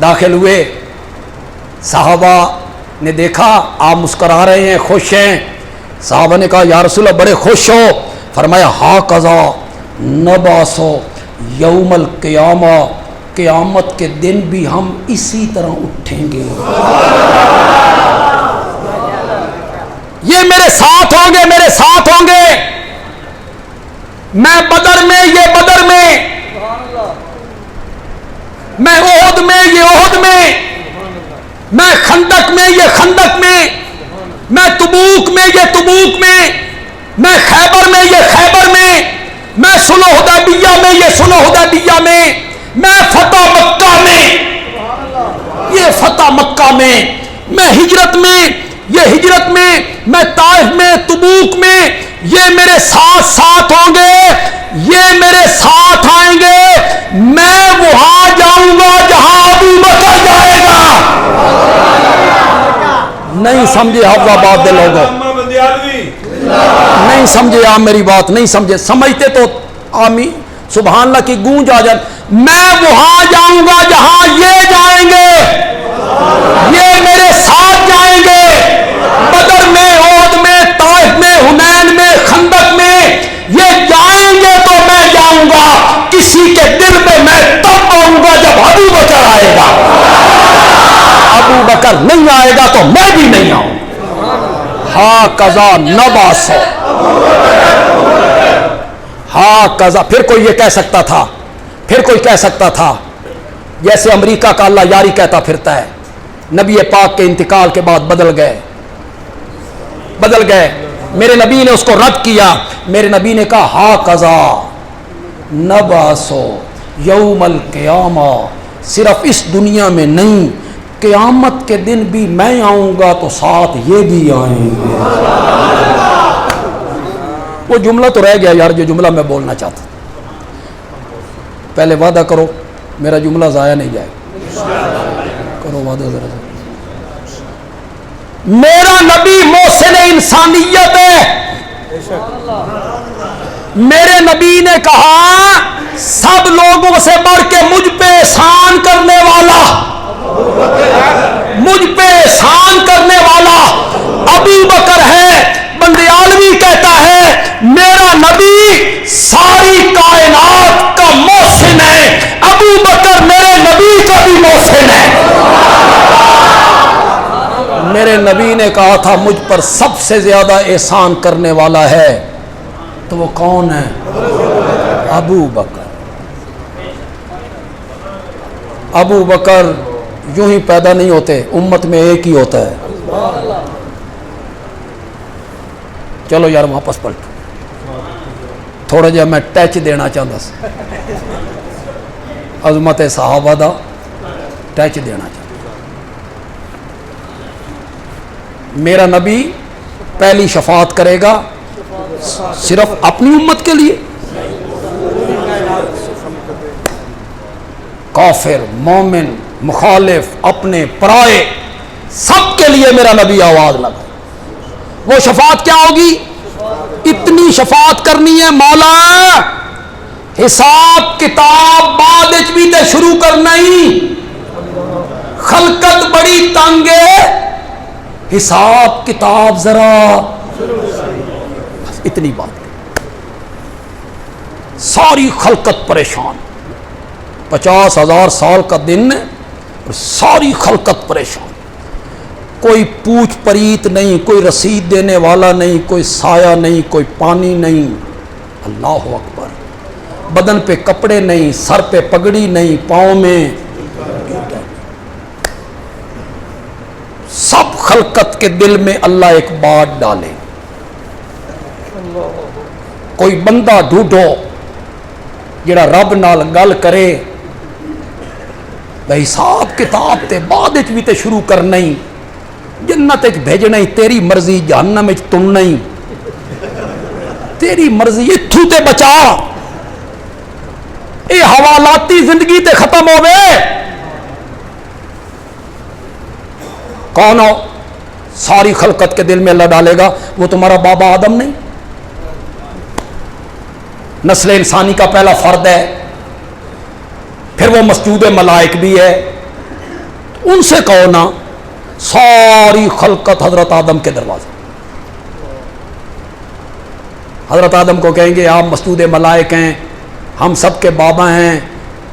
داخل ہوئے, صحابہ نے دیکھا آپ مسکرا رہے ہیں, خوش ہیں. صحابہ نے کہا یا رسول اللہ بڑے خوش ہو. فرمایا ہا قضا نباسو یوم القیامہ, قیامت کے دن بھی ہم اسی طرح اٹھیں گے. یہ میرے ساتھ ہوں گے, میرے ساتھ ہوں گے. میں بدر میں, یہ بدر میں, میں احد میں, یہ احد میں, میں خندق میں, یہ خندق میں, میں تبوک میں, یہ تبوک میں, میں خیبر میں, یہ خیبر میں, میں صلح حدیبیہ میں, یہ صلح حدیبیہ میں, میں فتح مکہ میں, یہ فتح مکہ میں, میں ہجرت میں, یہ ہجرت میں, میں طائف میں, تبوک میں. یہ میرے ساتھ ساتھ ہوں گے, یہ میرے ساتھ آئیں گے. میں وہاں جاؤں گا جہاں ابو بکر جائے گا. نہیں سمجھے حفظ آباد دے لوگوں, نہیں سمجھے آپ میری بات, نہیں سمجھے. سمجھتے تو آمین سبحان اللہ کی گونج آ جائے. میں وہاں جاؤں گا جہاں یہ جائیں گے, یہ میرے ساتھ جائیں گے. بدر میں, احد میں, طائف میں, حنین میں, خندق میں, یہ جائیں گے تو میں جاؤں گا. کسی کے دل میں میں تب آؤں گا جب ابو بکر آئے گا. ابو بکر نہیں آئے گا تو میں بھی نہیں آؤں. ہا کذا نباسو، ہا کذا. پھر کوئی یہ کہہ سکتا تھا، پھر کوئی کہہ سکتا تھا جیسے امریکہ کا اللہ یاری کہتا پھرتا ہے، نبی پاک کے انتقال کے بعد بدل گئے. میرے نبی نے اس کو رد کیا. میرے نبی نے کہا ہا کذا نباسو یوم القیامہ، صرف اس دنیا میں نہیں، قیامت کے دن بھی میں آؤں گا تو ساتھ یہ بھی آئیں گے. وہ جملہ تو رہ گیا یار، جو جملہ میں بولنا چاہتا. پہلے وعدہ کرو میرا جملہ ضائع نہیں جائے. کرو وعدہ ذرا. میرا نبی محسن انسانیت ہے. میرے نبی نے کہا سب لوگوں سے بڑھ کے مجھ پہ احسان کرنے والا، مجھ پہ احسان کرنے والا ابو بکر ہے. بندیالوی کہتا ہے میرا نبی ساری کائنات کا محسن ہے، ابو بکر میرے نبی کا بھی محسن ہے. میرے نبی نے کہا تھا مجھ پر سب سے زیادہ احسان کرنے والا ہے، تو وہ کون ہے؟ ابو بکر. ابو بکر یوں ہی پیدا نہیں ہوتے، امت میں ایک ہی ہوتا ہے. چلو یار واپس پلٹو، تھوڑا جہا میں ٹچ دینا چاہتا سا، عظمت صحابہ دا ٹچ دینا چاہتا. میرا نبی پہلی شفاعت کرے گا صرف اپنی امت کے لیے. کافر، مومن، مخالف، اپنے پرائے، سب کے لیے میرا نبی آواز لگا. وہ شفاعت کیا ہوگی؟ اتنی شفاعت کرنی ہے مولا حساب کتاب بعد بھی تے شروع کرنا ہی. خلقت بڑی تنگ ہے، حساب کتاب ذرا. اتنی بات. ساری خلقت پریشان، 50,000 سال کا دن، ساری خلقت پریشان. کوئی پوچھ پریت نہیں، کوئی رسید دینے والا نہیں، کوئی سایہ نہیں، کوئی پانی نہیں. اللہ اکبر. بدن پہ کپڑے نہیں، سر پہ پگڑی نہیں، پاؤں میں. سب خلقت کے دل میں اللہ ایک بات ڈالے. کوئی بندہ ڈھونڈو جڑا رب نال گل کرے. بھائی حساب کتاب تے بعد بھی تے شروع کرنا ہی، جنت بھیجنا ہی تیری مرضی، جہنم وچ تلنا ہی تیری مرضی. اتھوں تے بچا، اے حوالاتی زندگی تے ختم ہوے. کون ہو؟ ساری خلقت کے دل میں اللہ ڈالے گا وہ تمہارا بابا آدم نہیں؟ نسل انسانی کا پہلا فرد ہے، پھر وہ مسجود ملائک بھی ہے. ان سے کہو نا ساری خلقت حضرت آدم کے دروازے. حضرت آدم کو کہیں گے آپ مسجود ملائک ہیں، ہم سب کے بابا ہیں،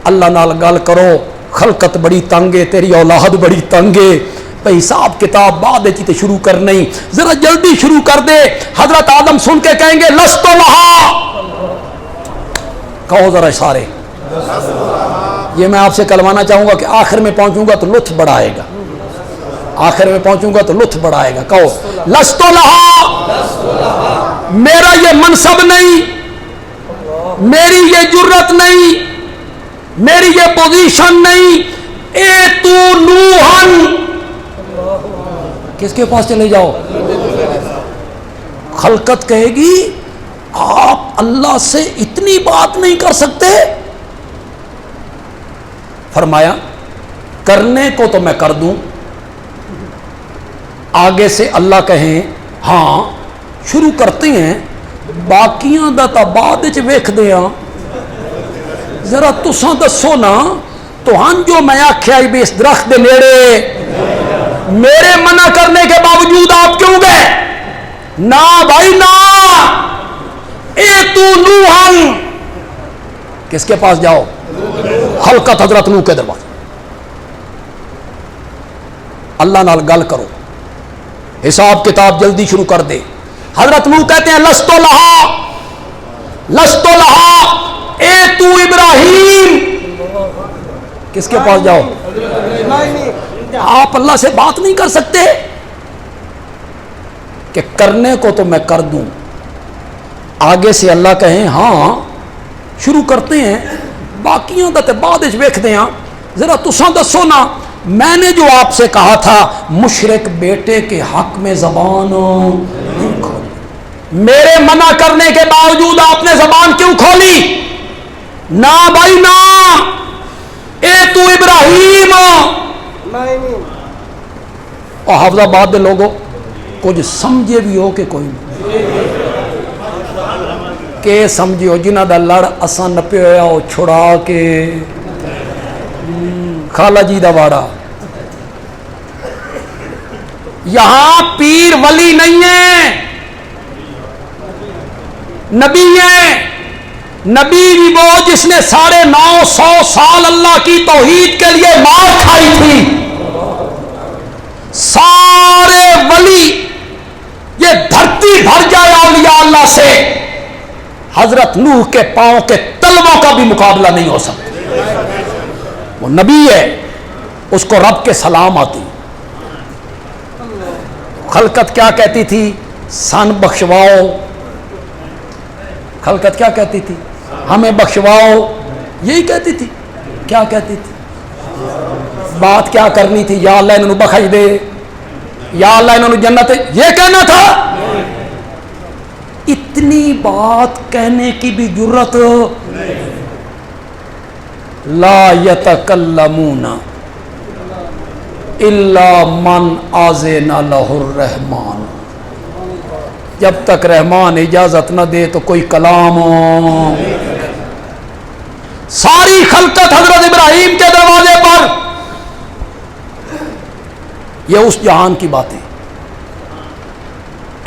اللہ نال گل کرو، خلقت بڑی تنگ ہے، تیری اولاد بڑی تنگ ہے. بھائی حساب کتاب بعد تے شروع کر نہیں، ذرا جلدی شروع کر دے. حضرت آدم سن کے کہیں گے لستو لہا. کہو ذرا سارے. یہ میں آپ سے کلوانا چاہوں گا کہ آخر میں پہنچوں گا تو لطف بڑا آئے گا، آخر میں پہنچوں گا تو لطف بڑا آئے گا. کہو لستو لہا. میرا یہ منصب نہیں، میری یہ جرت نہیں، میری یہ پوزیشن نہیں. اے تو نوحن، کس کے پاس چلے جاؤ؟ خلقت کہے گی آپ اللہ سے اتنی بات نہیں کر سکتے. فرمایا کرنے کو تو میں کر دوں، آگے سے اللہ کہیں ہاں شروع کرتے ہیں، باقیاں دا تا بعد وچ ویکھ دے ہاں. ذرا تساں دسو نا تو ہن جو میں آکھیا بھی اس درخت دے نیڑے، میرے منع کرنے کے باوجود آپ کیوں گئے؟ نا بھائی نا. اے تو نوحن، کس کے پاس جاؤ؟ خلقت حضرت نوح کے دروازے. اللہ نال گل کرو. حساب کتاب جلدی شروع کر دے. حضرت نوح کہتے ہیں لستو لہا اے تو ابراہیم. کس کے پاس جاؤ؟ آپ اللہ سے بات نہیں کر سکتے کہ کرنے کو تو میں کر دوں, آگے سے اللہ کہیں ہاں شروع کرتے ہیں, باقیوں کا تو بعد ویکھتے ہیں, ذرا تساں دسو نا میں نے جو آپ سے کہا تھا مشرک بیٹے کے حق میں زبان نہیں کھولی, میرے منع کرنے کے باوجود آپ نے زبان کیوں کھولی؟ نہ بھائی نہ, اے تو ابراہیم. اور حافظ آباد کے لوگوں کچھ سمجھے بھی ہو کہ کوئی نہیں کہ سمجھو جنہ دا لڑ اساں نپے ہویا وہ چھڑا کے خالہ جی دا واڑا. یہاں پیر ولی نہیں ہے, نبی ہے. نبی بھی وہ جس نے 950 سال اللہ کی توحید کے لیے مار کھائی تھی. سارے ولی یہ دھرتی بھر جائے اولیاء اللہ سے, حضرت نوح کے پاؤں کے تلووں کا بھی مقابلہ نہیں ہو سکتا. وہ نبی ہے, اس کو رب کے سلام آتی. خلقت کیا کہتی تھی؟ سن بخشواؤ. خلقت کیا کہتی تھی؟ ہمیں بخشواؤ. یہی کہتی تھی. کیا کہتی تھی؟ بات کیا کرنی تھی؟ یا اللہ انہوں بخش دے, یا اللہ انہوں جنت, یہ کہنا تھا. اتنی بات کہنے کی بھی جرت. لا یتکلمون الا من اذن لہ الرحمن. جب تک رحمان اجازت نہ دے تو کوئی کلام. ساری خلقت حضرت ابراہیم کے دروازے پر. یہ اس جہان کی باتیں,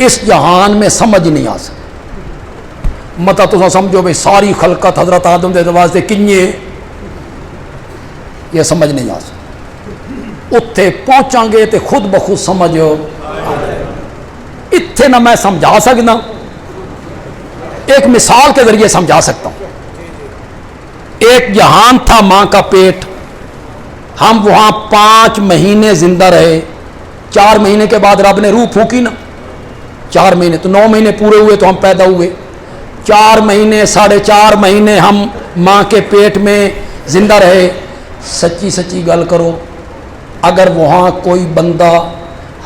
اس جہان میں سمجھ نہیں آ سکتی. متا تو سمجھو بھائی ساری خلقت حضرت آدم کے دروازے کنیے, یہ سمجھ نہیں آ سکتی. اتھے پہنچیں گے تو خود بخود سمجھو. اتھے نہ میں سمجھا سکتا, ایک مثال کے ذریعے سمجھا سکتا ہوں. ایک جہان تھا ماں کا پیٹ, ہم وہاں 5 مہینے زندہ رہے. 4 مہینے کے بعد رب نے روح پھونکی نا, 4 مہینے تو 9 مہینے پورے ہوئے تو ہم پیدا ہوئے. 4 مہینے 4.5 مہینے ہم ماں کے پیٹ میں زندہ رہے. سچی سچی گل کرو, اگر وہاں کوئی بندہ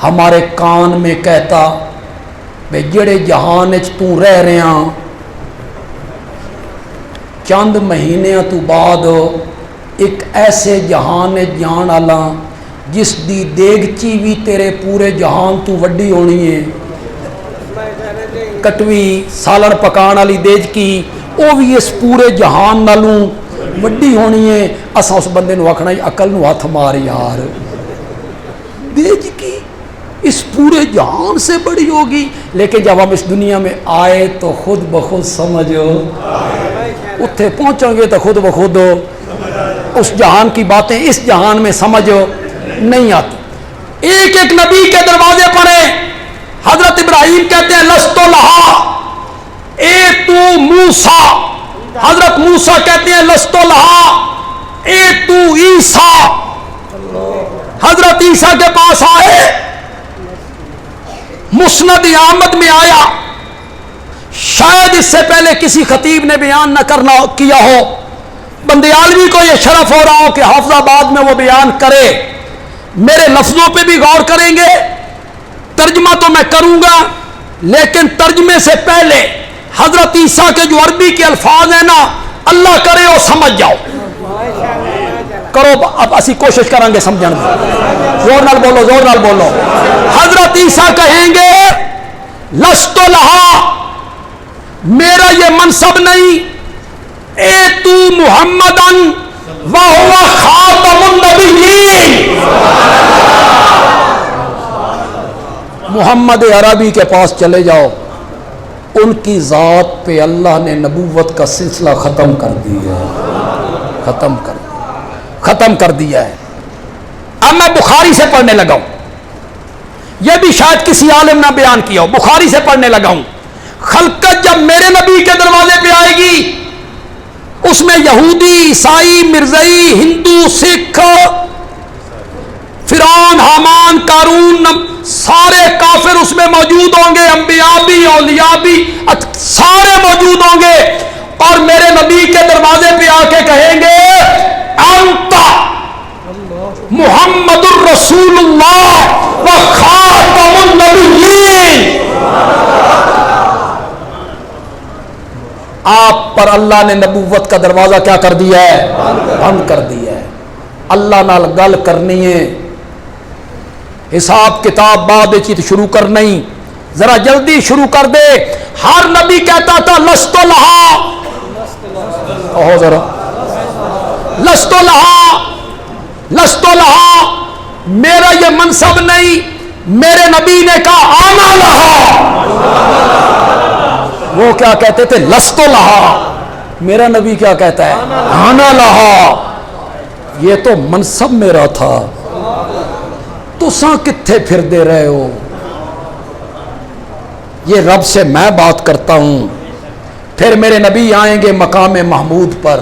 ہمارے کان میں کہتا بے جڑے جہان تو رہ رہے ہیں چند مہینے تو بعد ایک ایسے جہان جان والا جس دی دیگچی بھی تیرے پورے جہان تو وڈی ہونی ہے, کٹوی سالن پکان والی دیگچی وہ بھی اس پورے جہان نالوں وڈی ہونی ہے. اساں اس بندے نو آکھنا عقل نو ہاتھ مار یار, دیگچی اس پورے جہان سے بڑی ہوگی. لیکن جب ہم اس دنیا میں آئے تو خود بخود سمجھو, اتھے پہنچیں گے تو خود بخود اس جہان کی باتیں اس جہان میں سمجھو نہیں آتی. ایک ایک نبی کے دروازے پر ہے. حضرت ابراہیم کہتے ہیں لستو لہا اے تو موسیٰ. حضرت موسیٰ کہتے ہیں لستو لہا اے تو عیسیٰ. حضرت عیسیٰ کے پاس آئے, مسند احمد میں آیا, شاید اس سے پہلے کسی خطیب نے بیان نہ کرنا کیا ہو. بندیالوی کو یہ شرف ہو رہا ہو کہ حافظ آباد میں وہ بیان کرے. میرے لفظوں پہ بھی غور کریں گے, ترجمہ تو میں کروں گا, لیکن ترجمے سے پہلے حضرت عیسیٰ کے جو عربی کے الفاظ ہیں نا, اللہ کرے وہ سمجھ جاؤ. کرو اب اسی کوشش کریں گے سمجھنے میں. زور نال بولو, زور نال بولو. حضرت عیسیٰ کہیں گے لستو لہا, میرا یہ منصب نہیں, اے تو محمدن وہو خاتم النبیین. محمد عربی کے پاس چلے جاؤ, ان کی ذات پہ اللہ نے نبوت کا سلسلہ ختم کر دیا ہے, ختم کر دیا ہے. اب میں بخاری سے پڑھنے لگا ہوں. یہ بھی شاید کسی عالم نے بیان کیا ہو، بخاری سے پڑھنے لگا ہوں. خلقت جب میرے نبی کے دروازے پہ آئے گی، اس میں یہودی، عیسائی، مرزائی، ہندو، سکھ، فرعون، حامان، قارون، سارے کافر اس میں موجود ہوں گے، انبیاء بھی، اولیاء بھی، سارے موجود ہوں گے. اور میرے نبی کے دروازے پہ آ کے کہیں گے انت محمد الرسول اللہ و خاتم النبیین. آپ پر اللہ نے نبوت کا دروازہ کیا کر دیا ہے؟ بند کر دیا ہے. اللہ نال گل کرنی ہے، حساب کتاب بعد چیت شروع کرنی، ذرا جلدی شروع کر دے. ہر نبی کہتا تھا لست لہا، ذرا لست لہا، لست لہا، میرا یہ منصب نہیں. میرے نبی نے کہا آنا لہا. وہ کیا کہتے تھے؟ لست لہا. میرا نبی کیا کہتا ہے؟ آنا لہا. یہ تو منصب میرا تھا، تساں کتھے پھر دے رہے ہو؟ یہ رب سے میں بات کرتا ہوں. پھر میرے نبی آئیں گے مقام محمود پر،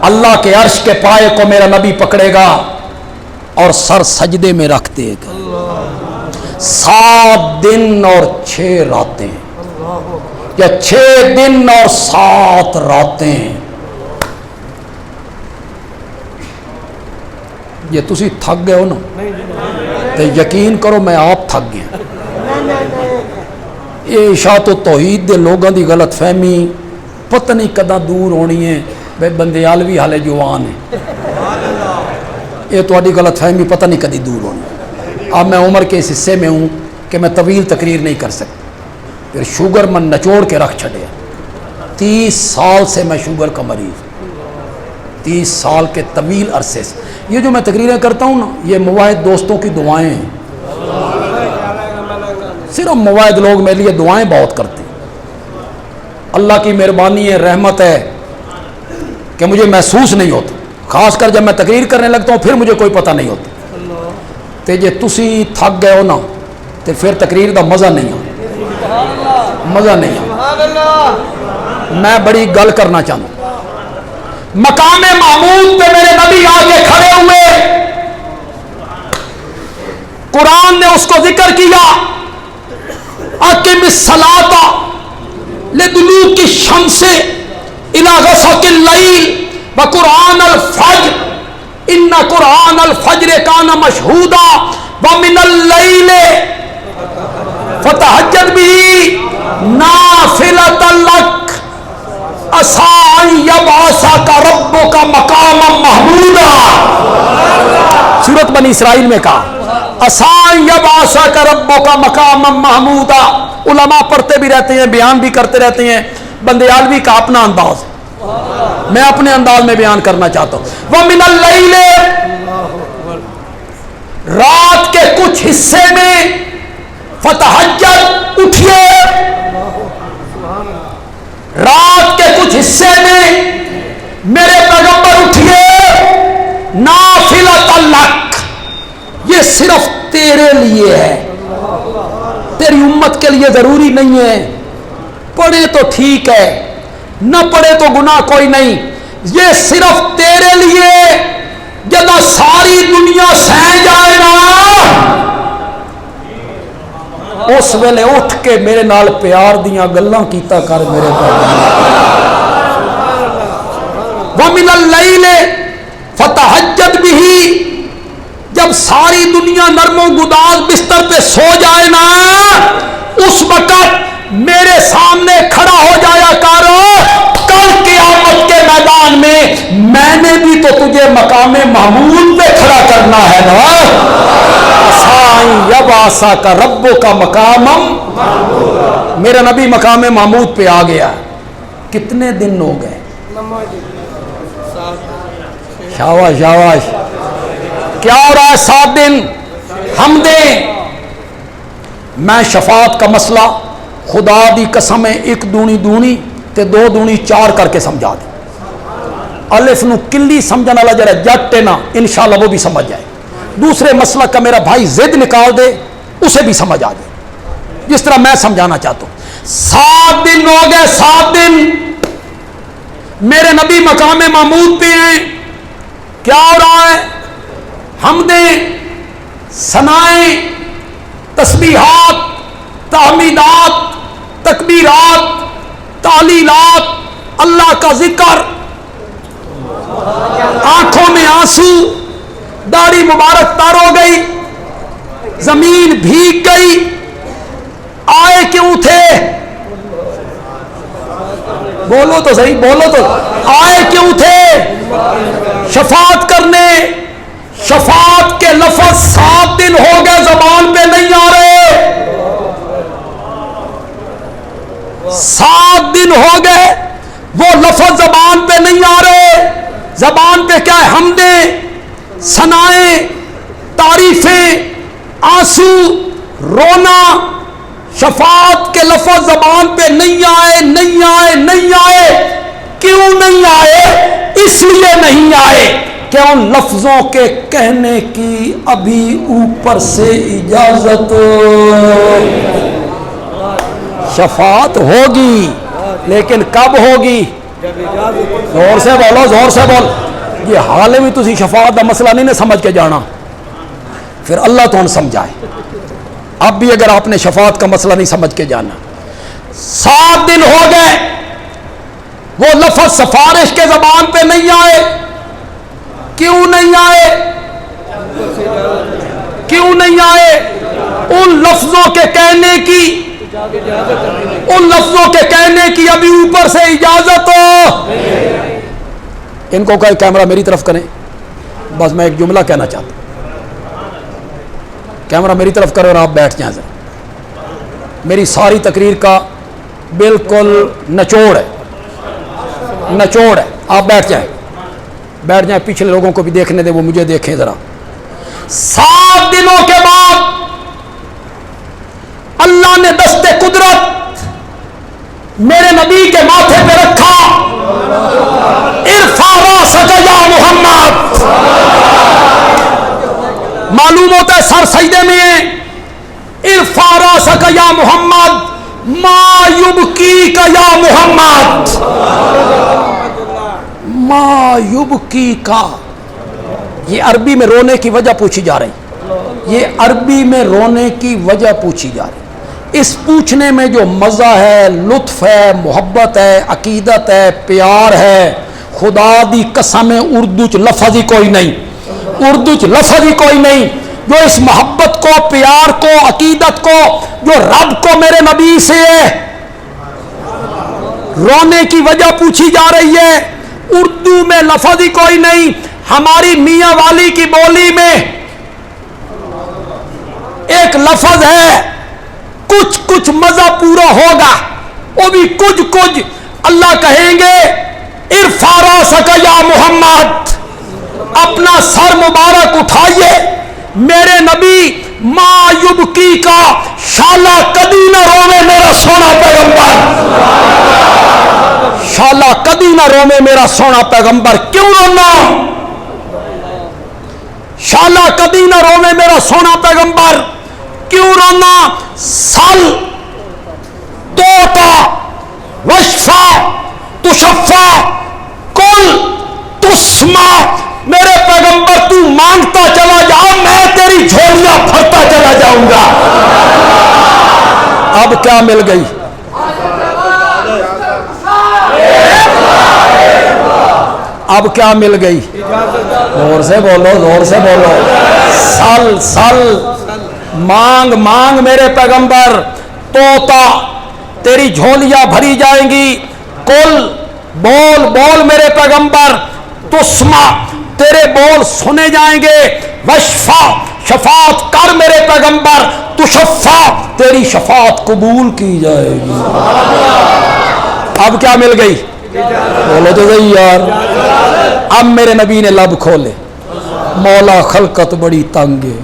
اللہ کے عرش کے پائے کو میرا نبی پکڑے گا اور سر سجدے میں رکھ دے گا. 7 دن اور 6 راتیں، یا 6 دن اور 7 راتیں. یہ تسی تھک گئے ہو نا، تو یقین کرو میں آپ تھک گیا. یہ اشاعت و توحید دے لوگوں دی غلط فہمی پتہ نہیں کداں دور ہونی ہے. بے بندیالوی حالے جوان ہے، یہ تہاڈی غلط فہمی پتہ نہیں کدی دور ہونی. اب میں عمر کے اس حصے میں ہوں کہ میں طویل تقریر نہیں کر سکتا. پھر شوگر من نچوڑ کے رکھ چھڑیا. 30 سال سے میں شوگر کا مریض، 30 سال کے طویل عرصے سے. یہ جو میں تقریریں کرتا ہوں نا، یہ مواحد دوستوں کی دعائیں ہیں. صرف مواحد لوگ میرے لیے دعائیں بہت کرتے ہیں. اللہ کی مہربانی ہے، رحمت ہے کہ مجھے محسوس نہیں ہوتا. خاص کر جب میں تقریر کرنے لگتا ہوں پھر مجھے کوئی پتہ نہیں ہوتا. تو جے تسی تھک گئے ہو نا، تو پھر تقریر دا مزہ نہیں آتا، مزہ نہیں آتا. میں بڑی گل کرنا چاہتا ہوں. مقام محمود پہ میرے نبی آگے کھڑے ہوئے، قرآن نے اس کو ذکر کیا اقم الصلاۃ لدلوک الشمس الی غسق اللیل وقرآن الفجر ان قرآن الفجر کان مشہودا ومن اللیل فتہجد بہ نافلۃ لک عسیٰ ان یبعثک ربک مقاما محمودا. سورۃ بنی اسرائیل میں کہا عسیٰ ان یبعثک ربک مقاما محمودا. علماء پڑھتے بھی رہتے ہیں، بیان بھی کرتے رہتے ہیں. بندیالوی کا اپنا انداز، میں اپنے انداز میں بیان کرنا چاہتا ہوں. وَمِنَ اللَّيْلِ، رات کے کچھ حصے میں فتہجد، اٹھیے. رات کے کچھ حصے میں میرے پیغمبر اٹھیے. نافلۃ لک، یہ صرف تیرے لیے ہے، تیری امت کے لیے ضروری نہیں ہے. پڑھے تو ٹھیک ہے، نہ پڑھے تو گناہ کوئی نہیں. یہ صرف تیرے لیے. جب ساری دنیا سہ جائے نا، اس ویلے اٹھ کے میرے نال پیار دیاں گلاں کیتا کر میرے وَمِنَ اللَّيْلِ فَتَہجد بِهِ. جب ساری دنیا نرم و گداز بستر پہ سو جائے نا، اس وقت میرے سامنے کھڑا ہو جایا کر. کل قیامت کے میدان میں نے بھی تو تجھے مقام محمود پہ کھڑا کرنا ہے نا. یبعثک ربک مقاما. میرا نبی مقام محمود پہ آ گیا. کتنے دن ہو گئے؟ شاباش شاباش. کیا ہو رہا ہے؟ 7 دن. ہم دیں. میں شفاعت کا مسئلہ خدا دی قسم ہے 1 دونی دونی تے 2 دونی 4 کر کے سمجھا دیں. الف نو کلی سمجھنے والا جڑا جٹ ہے نا، انشاءاللہ وہ بھی سمجھ جائے. دوسرے مسلک کا میرا بھائی ضد نکال دے اسے بھی سمجھ آ جائے جس طرح میں سمجھانا چاہتا ہوں. 7 دن ہو گئے، 7 دن میرے نبی مقام محمود پہ ہیں. کیا ہو رہا ہے؟ حمدیں، ثنائیں، تسبیحات، تحمیدات، تکبیرات، تعلیلات، اللہ کا ذکر، آنکھوں میں آنسو، داڑھی مبارک تار ہو گئی، زمین بھیگ گئی. آئے کیوں تھے؟ بولو تو صحیح، بولو تو. آئے کیوں تھے؟ شفاعت کرنے. شفاعت کے لفظ 7 دن ہو گئے زبان پہ نہیں آ رہے. 7 دن ہو گئے وہ لفظ زبان پہ نہیں آ رہے. زبان پہ کیا ہے؟ حمدیں، ثنائیں، تعریفیں، آنسو، رونا. شفاعت کے لفظ زبان پہ نہیں آئے، نہیں آئے، نہیں آئے. کیوں نہیں آئے؟ اس لیے نہیں آئے کہ ان لفظوں کے کہنے کی ابھی اوپر سے اجازت. شفاعت ہوگی لیکن کب ہوگی؟ زور سے بولو، زور سے بول. یہ حال میں تسی شفاعت کا مسئلہ نہیں سمجھ کے جانا، پھر اللہ تو سمجھائے. اب بھی اگر آپ نے شفاعت کا مسئلہ نہیں سمجھ کے جانا. 7 دن ہو گئے وہ لفظ سفارش کے زبان پہ نہیں آئے. کیوں نہیں آئے؟ کیوں نہیں آئے؟ ان لفظوں کے کہنے کی، ان لفظوں کے کہنے کی ابھی اوپر سے اجازت ہو. ان کو کہ کیمرہ میری طرف کریں. بس میں ایک جملہ کہنا چاہتا ہوں. کیمرہ میری طرف کرو اور آپ بیٹھ جائیں ذرا. میری ساری تقریر کا بالکل نچوڑ ہے، نچوڑ ہے. آپ بیٹھ جائیں، بیٹھ جائیں. پچھلے لوگوں کو بھی دیکھنے دیں، وہ مجھے دیکھیں ذرا. 7 دنوں کے بعد اللہ نے دست قدرت میرے نبی کے ماتھے پہ رکھا. ارفع راسک یا محمد. معلوم ہوتا ہے سر سجدے میں ہے. ارفع راسک یا محمد ما یبکیک یا محمد. ما یبکیک، یہ عربی میں رونے کی وجہ پوچھی جا رہی. یہ عربی میں رونے کی وجہ پوچھی جا رہی. اس پوچھنے میں جو مزہ ہے، لطف ہے، محبت ہے، عقیدت ہے، پیار ہے، خدا دی قسم اردو چ لفظ ہی کوئی نہیں. اردو چ لفظ ہی کوئی نہیں جو اس محبت کو، پیار کو، عقیدت کو جو رب کو میرے نبی سے ہے. رونے کی وجہ پوچھی جا رہی ہے. اردو میں لفظ ہی کوئی نہیں. ہماری میاں والی کی بولی میں ایک لفظ ہے، کچھ کچھ مزہ پورا ہوگا، وہ بھی کچھ کچھ. اللہ کہیں گے ارفع راسک یا محمد، اپنا سر مبارک اٹھائیے میرے نبی. ما یبکی کا شالا کدی نہ روے میرا سونا پیغمبر. شالا کدی نہ روے میرا سونا پیغمبر. کیوں رونا؟ شالا کدی نہ روے میرا سونا پیغمبر. کیوں رونا؟ سل توتا وشفا تشفا کل تسمع. میرے پیغمبر تو مانگتا چلا جا، میں تیری جھولیاں بھرتا چلا جاؤں گا. اب کیا مل گئی؟ اب کیا مل گئی؟ زور سے بولو، زور سے بولو. سل سل، مانگ مانگ میرے پیغمبر. توتا، تیری جھولیاں بھری جائیں گی. کل، بول بول میرے پیغمبر. تسمع، تیرے بول سنے جائیں گے. وشفا، شفاعت کر میرے پیغمبر. تشفا، تیری شفاعت قبول کی جائے گی. اب کیا مل گئی؟ بولو تو صحیح یار. اب میرے نبی نے لب کھولے. مولا خلقت بڑی تنگ ہے،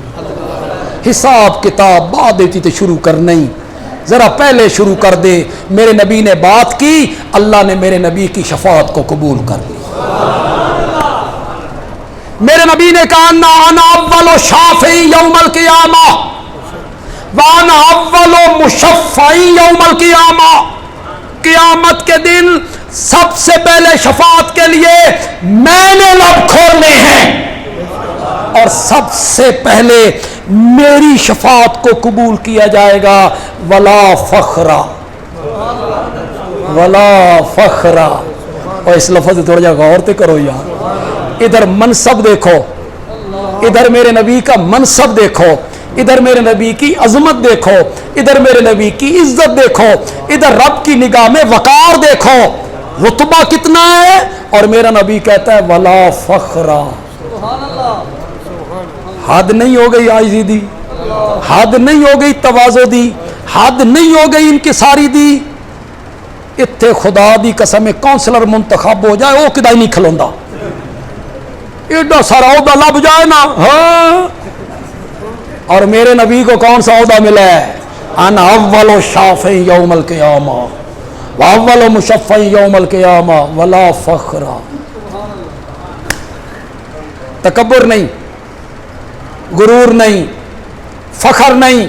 حساب کتاب بعد دیتی تو شروع کر نہیں، ذرا پہلے شروع کر دے. میرے نبی نے بات کی، اللہ نے میرے نبی کی شفاعت کو قبول کر لی. میرے نبی نے کہا انا اول شافعی یوم القیامہ وانا اول مشفعی یوم القیامہ، قیامت کے دن سب سے پہلے شفاعت کے لیے میں نے لب کھولنے ہیں اور سب سے پہلے میری شفاعت کو قبول کیا جائے گا. ولا فخرا ولا فخرا. اور اس لفظ تھوڑا جا غور تے کرو یار. ادھر منصب دیکھو، ادھر میرے نبی کا منصب دیکھو، ادھر میرے نبی کی عظمت دیکھو، ادھر میرے نبی کی عزت دیکھو، ادھر رب کی نگاہ میں وقار دیکھو، رتبہ کتنا ہے. اور میرا نبی کہتا ہے ولا فخرا. حد نہیں ہو گئی عاجزی دی، حد نہیں ہو گئی تواضع دی، حد نہیں ہو گئی انکساری دی. اتنے خدا دی قسم کونسلر منتخب ہو جائے وہ کدائی نہیں کھلوندا، ایڈا سارا عہدہ لب جائے نا. ہاں اور میرے نبی کو کون سا عہدہ ملا ہے؟ انا اول شافعی یوم القیامہ واول مشفعی یوم القیامہ ولا فخر. تکبر نہیں، غرور نہیں، فخر نہیں.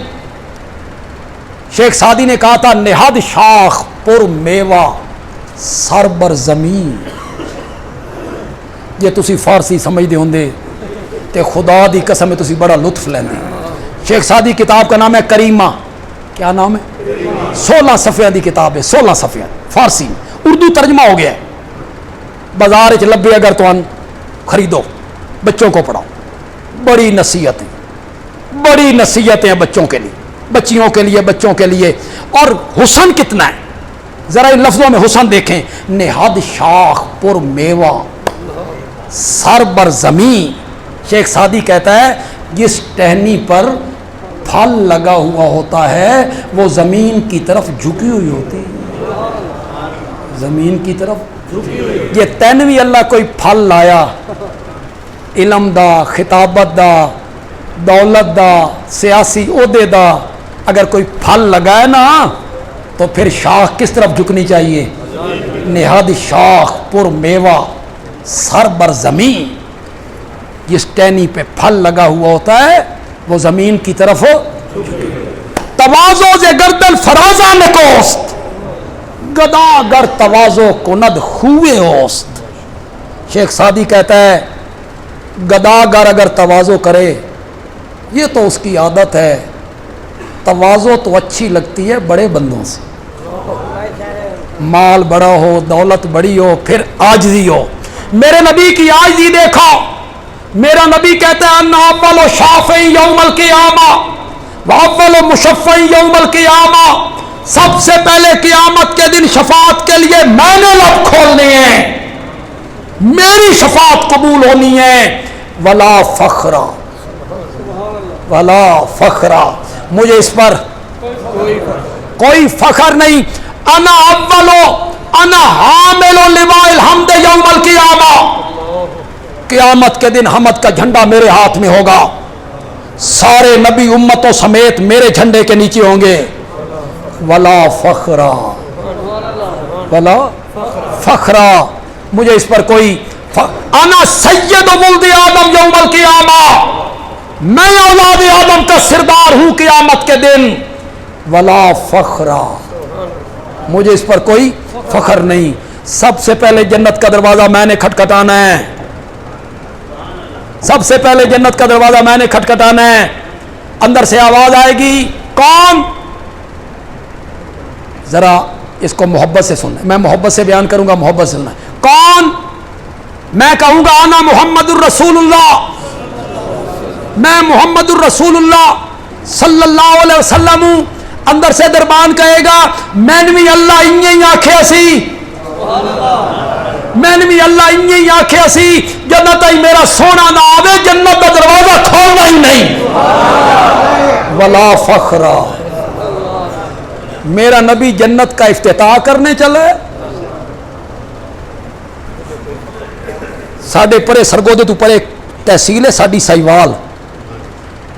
شیخ سعدی نے کہا تھا نہاد شاخ پر میوہ سر بر زمین. یہ تسی فارسی سمجھدے ہوندے تے خدا دی قسم ہے تسی بڑا لطف لیندے. شیخ سعدی کتاب کا نام ہے کریمہ. کیا نام ہے؟ 16 صفحے دی کتاب ہے، 16 صفحے فارسی میں. اردو ترجمہ ہو گیا ہے، بازار وچ لبے اگر تو خریدو، بچوں کو پڑھاؤ. بڑی نصیحتیں، بڑی نصیحتیں بچوں کے لیے، بچیوں کے لیے، بچوں کے لیے. اور حسن کتنا ہے ذرا ان لفظوں میں حسن دیکھیں. نہاد شاخ پر میوہ سر بر زمین. شیخ سعدی کہتا ہے جس ٹہنی پر پھل لگا ہوا ہوتا ہے وہ زمین کی طرف جھکی ہوئی ہوتی ہے، زمین کی طرف. یہ تینویں اللہ کوئی پھل لایا، علم دا، خطابت دا، دولت دا، سیاسی عہدے دا، اگر کوئی پھل لگائے نا تو پھر شاخ کس طرف جھکنی چاہیے؟ نہاد شاخ پر میوہ سر بر زمین. جس ٹہنی پہ پھل لگا ہوا ہوتا ہے وہ زمین کی طرف. تواضع ز گردن فرازہ نکوست گدا گر تواضع کند خوے اوست. شیخ سعدی کہتا ہے گداگر اگر تواضع کرے یہ تو اس کی عادت ہے، تواضع تو اچھی لگتی ہے بڑے بندوں سے. مال بڑا ہو، دولت بڑی ہو، پھر عاجزی ہو. میرے نبی کی عاجزی دیکھو. میرا نبی کہتا ہے انا اول شافعی یوم القیامہ واول مشفعی یوم القیامہ. سب سے پہلے قیامت کے دن شفاعت کے لیے میں نے لب کھولنے ہیں، میری شفاعت قبول ہونی ہے. ولا فخرا ولا فخرا. مجھے اس پر کوئی فخر نہیں. انا اولو انا حامل لواء الحمد یوم القیامہ. قیامت کے دن حمد کا جھنڈا میرے ہاتھ میں ہوگا، سارے نبی امتوں سمیت میرے جھنڈے کے نیچے ہوں گے. ولا فخرا ولا فخرا. مجھے اس پر کوئی انا سید ولد آدم یوم القیامہ. میں اولاد آدم کا سردار ہوں قیامت کے دن. ولا فخرا. مجھے اس پر کوئی فخر نہیں. سب سے پہلے جنت کا دروازہ میں نے کھٹکھٹانا ہے، سب سے پہلے جنت کا دروازہ میں نے کھٹکھٹانا ہے. اندر سے آواز آئے گی کون؟ ذرا اس کو محبت سے سننا، میں محبت سے بیان کروں گا، محبت سے سننا. کون؟ میں کہوں گا انا محمد الرسول اللہ، میں محمد الرسول اللہ صلی اللہ علیہ وسلم ہوں. اندر سے دربان کہے گا مینوی اللہ انہیں آنکھیں سی، مینوی اللہ انہیں آنکھیں سی جنت آئی میرا سونا نہ آوے جنت کا دروازہ کھولنا ہی نہیں. ولا فخرا. میرا نبی جنت کا افتتاح کرنے چلے. ساڈے پرے سرگودے تو پرے تحصیل ہے ساڈی سائیوال،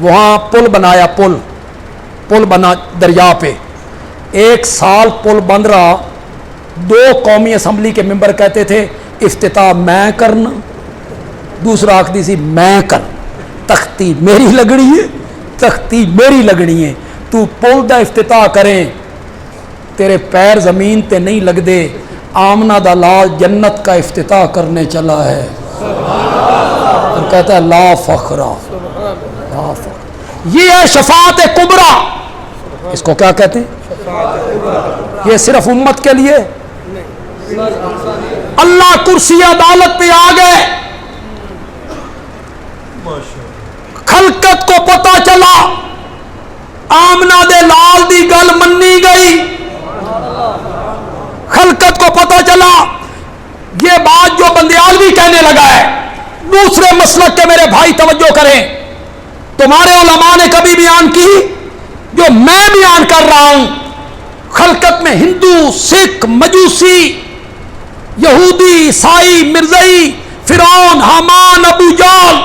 وہاں پل بنایا، پل بنا دریا پہ. 1 سال پل بن رہا. 2 قومی اسمبلی کے ممبر کہتے تھے افتتاح میں کرنا دوسرا آخری سی میں کر تختی میری لگنی ہے، تختی میری لگنی ہے، تو پل دا افتتاح کریں تیرے پیر زمین تے نہیں لگ دے، آمنہ دا لال جنت کا افتتاح کرنے چلا ہے، اور کہتا ہے لا فخرا، لا فخر۔ یہ ہے شفاعت کبریٰ، اس کو کیا کہتے ہیں؟ یہ صرف امت کے لیے، اللہ کرسی عدالت پہ آ گئے، خلقت کو پتہ چلا آمنہ دے لال دی گل منی گئی، خلقت کو پتہ چلا یہ بات جو بندیالوی کہنے لگا ہے۔ دوسرے مسلک کے میرے بھائی توجہ کریں، تمہارے علماء نے کبھی بیان کی جو میں بیان کر رہا ہوں، خلقت میں ہندو، سکھ، مجوسی، یہودی، عیسائی، مرزائی، فرعون، حامان، ابو جہل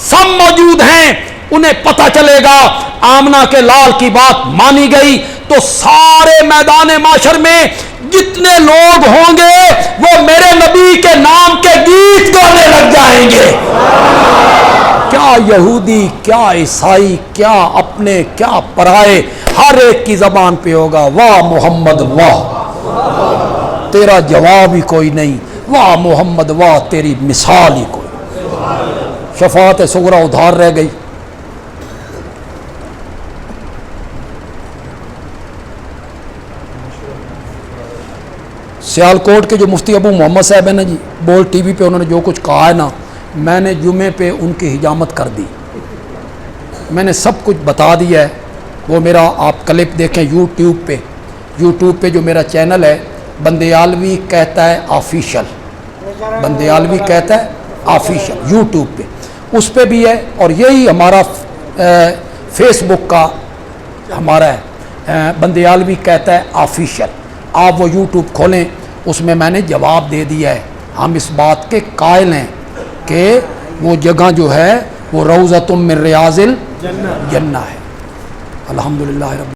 سب موجود ہیں، انہیں پتہ چلے گا آمنہ کے لال کی بات مانی گئی تو سارے میدان معاشر میں جتنے لوگ ہوں گے وہ میرے نبی کے نام کے گیت گانے لگ جائیں گے۔ کیا یہودی، کیا عیسائی، کیا اپنے، کیا پرائے، ہر ایک کی زبان پہ ہوگا واہ محمد واہ، تیرا جواب ہی کوئی نہیں، واہ محمد واہ، تیری مثال ہی کوئی۔ شفاعت صغریٰ ادھار رہ گئی۔ سیالکوٹ کے جو مفتی ابو محمد صاحب ہیں نا جی، بول ٹی وی پہ انہوں نے جو کچھ کہا ہے نا، میں نے جمعے پہ ان کی حجامت کر دی، میں نے سب کچھ بتا دیا ہے۔ وہ میرا آپ کلپ دیکھیں یوٹیوب پہ جو میرا چینل ہے بندیالوی کہتا ہے آفیشل، بندیالوی کہتا ہے آفیشل، یوٹیوب پہ اس پہ بھی ہے، اور یہی ہمارا فیس بک کا ہمارا ہے بندیالوی کہتا ہے آفیشل، آپ وہ یوٹیوب کھولیں، اس میں میں نے جواب دے دیا ہے۔ ہم اس بات کے قائل ہیں کہ وہ جگہ جو ہے وہ روضۃ من ریاض الجنہ ہے۔ الحمدللہ رب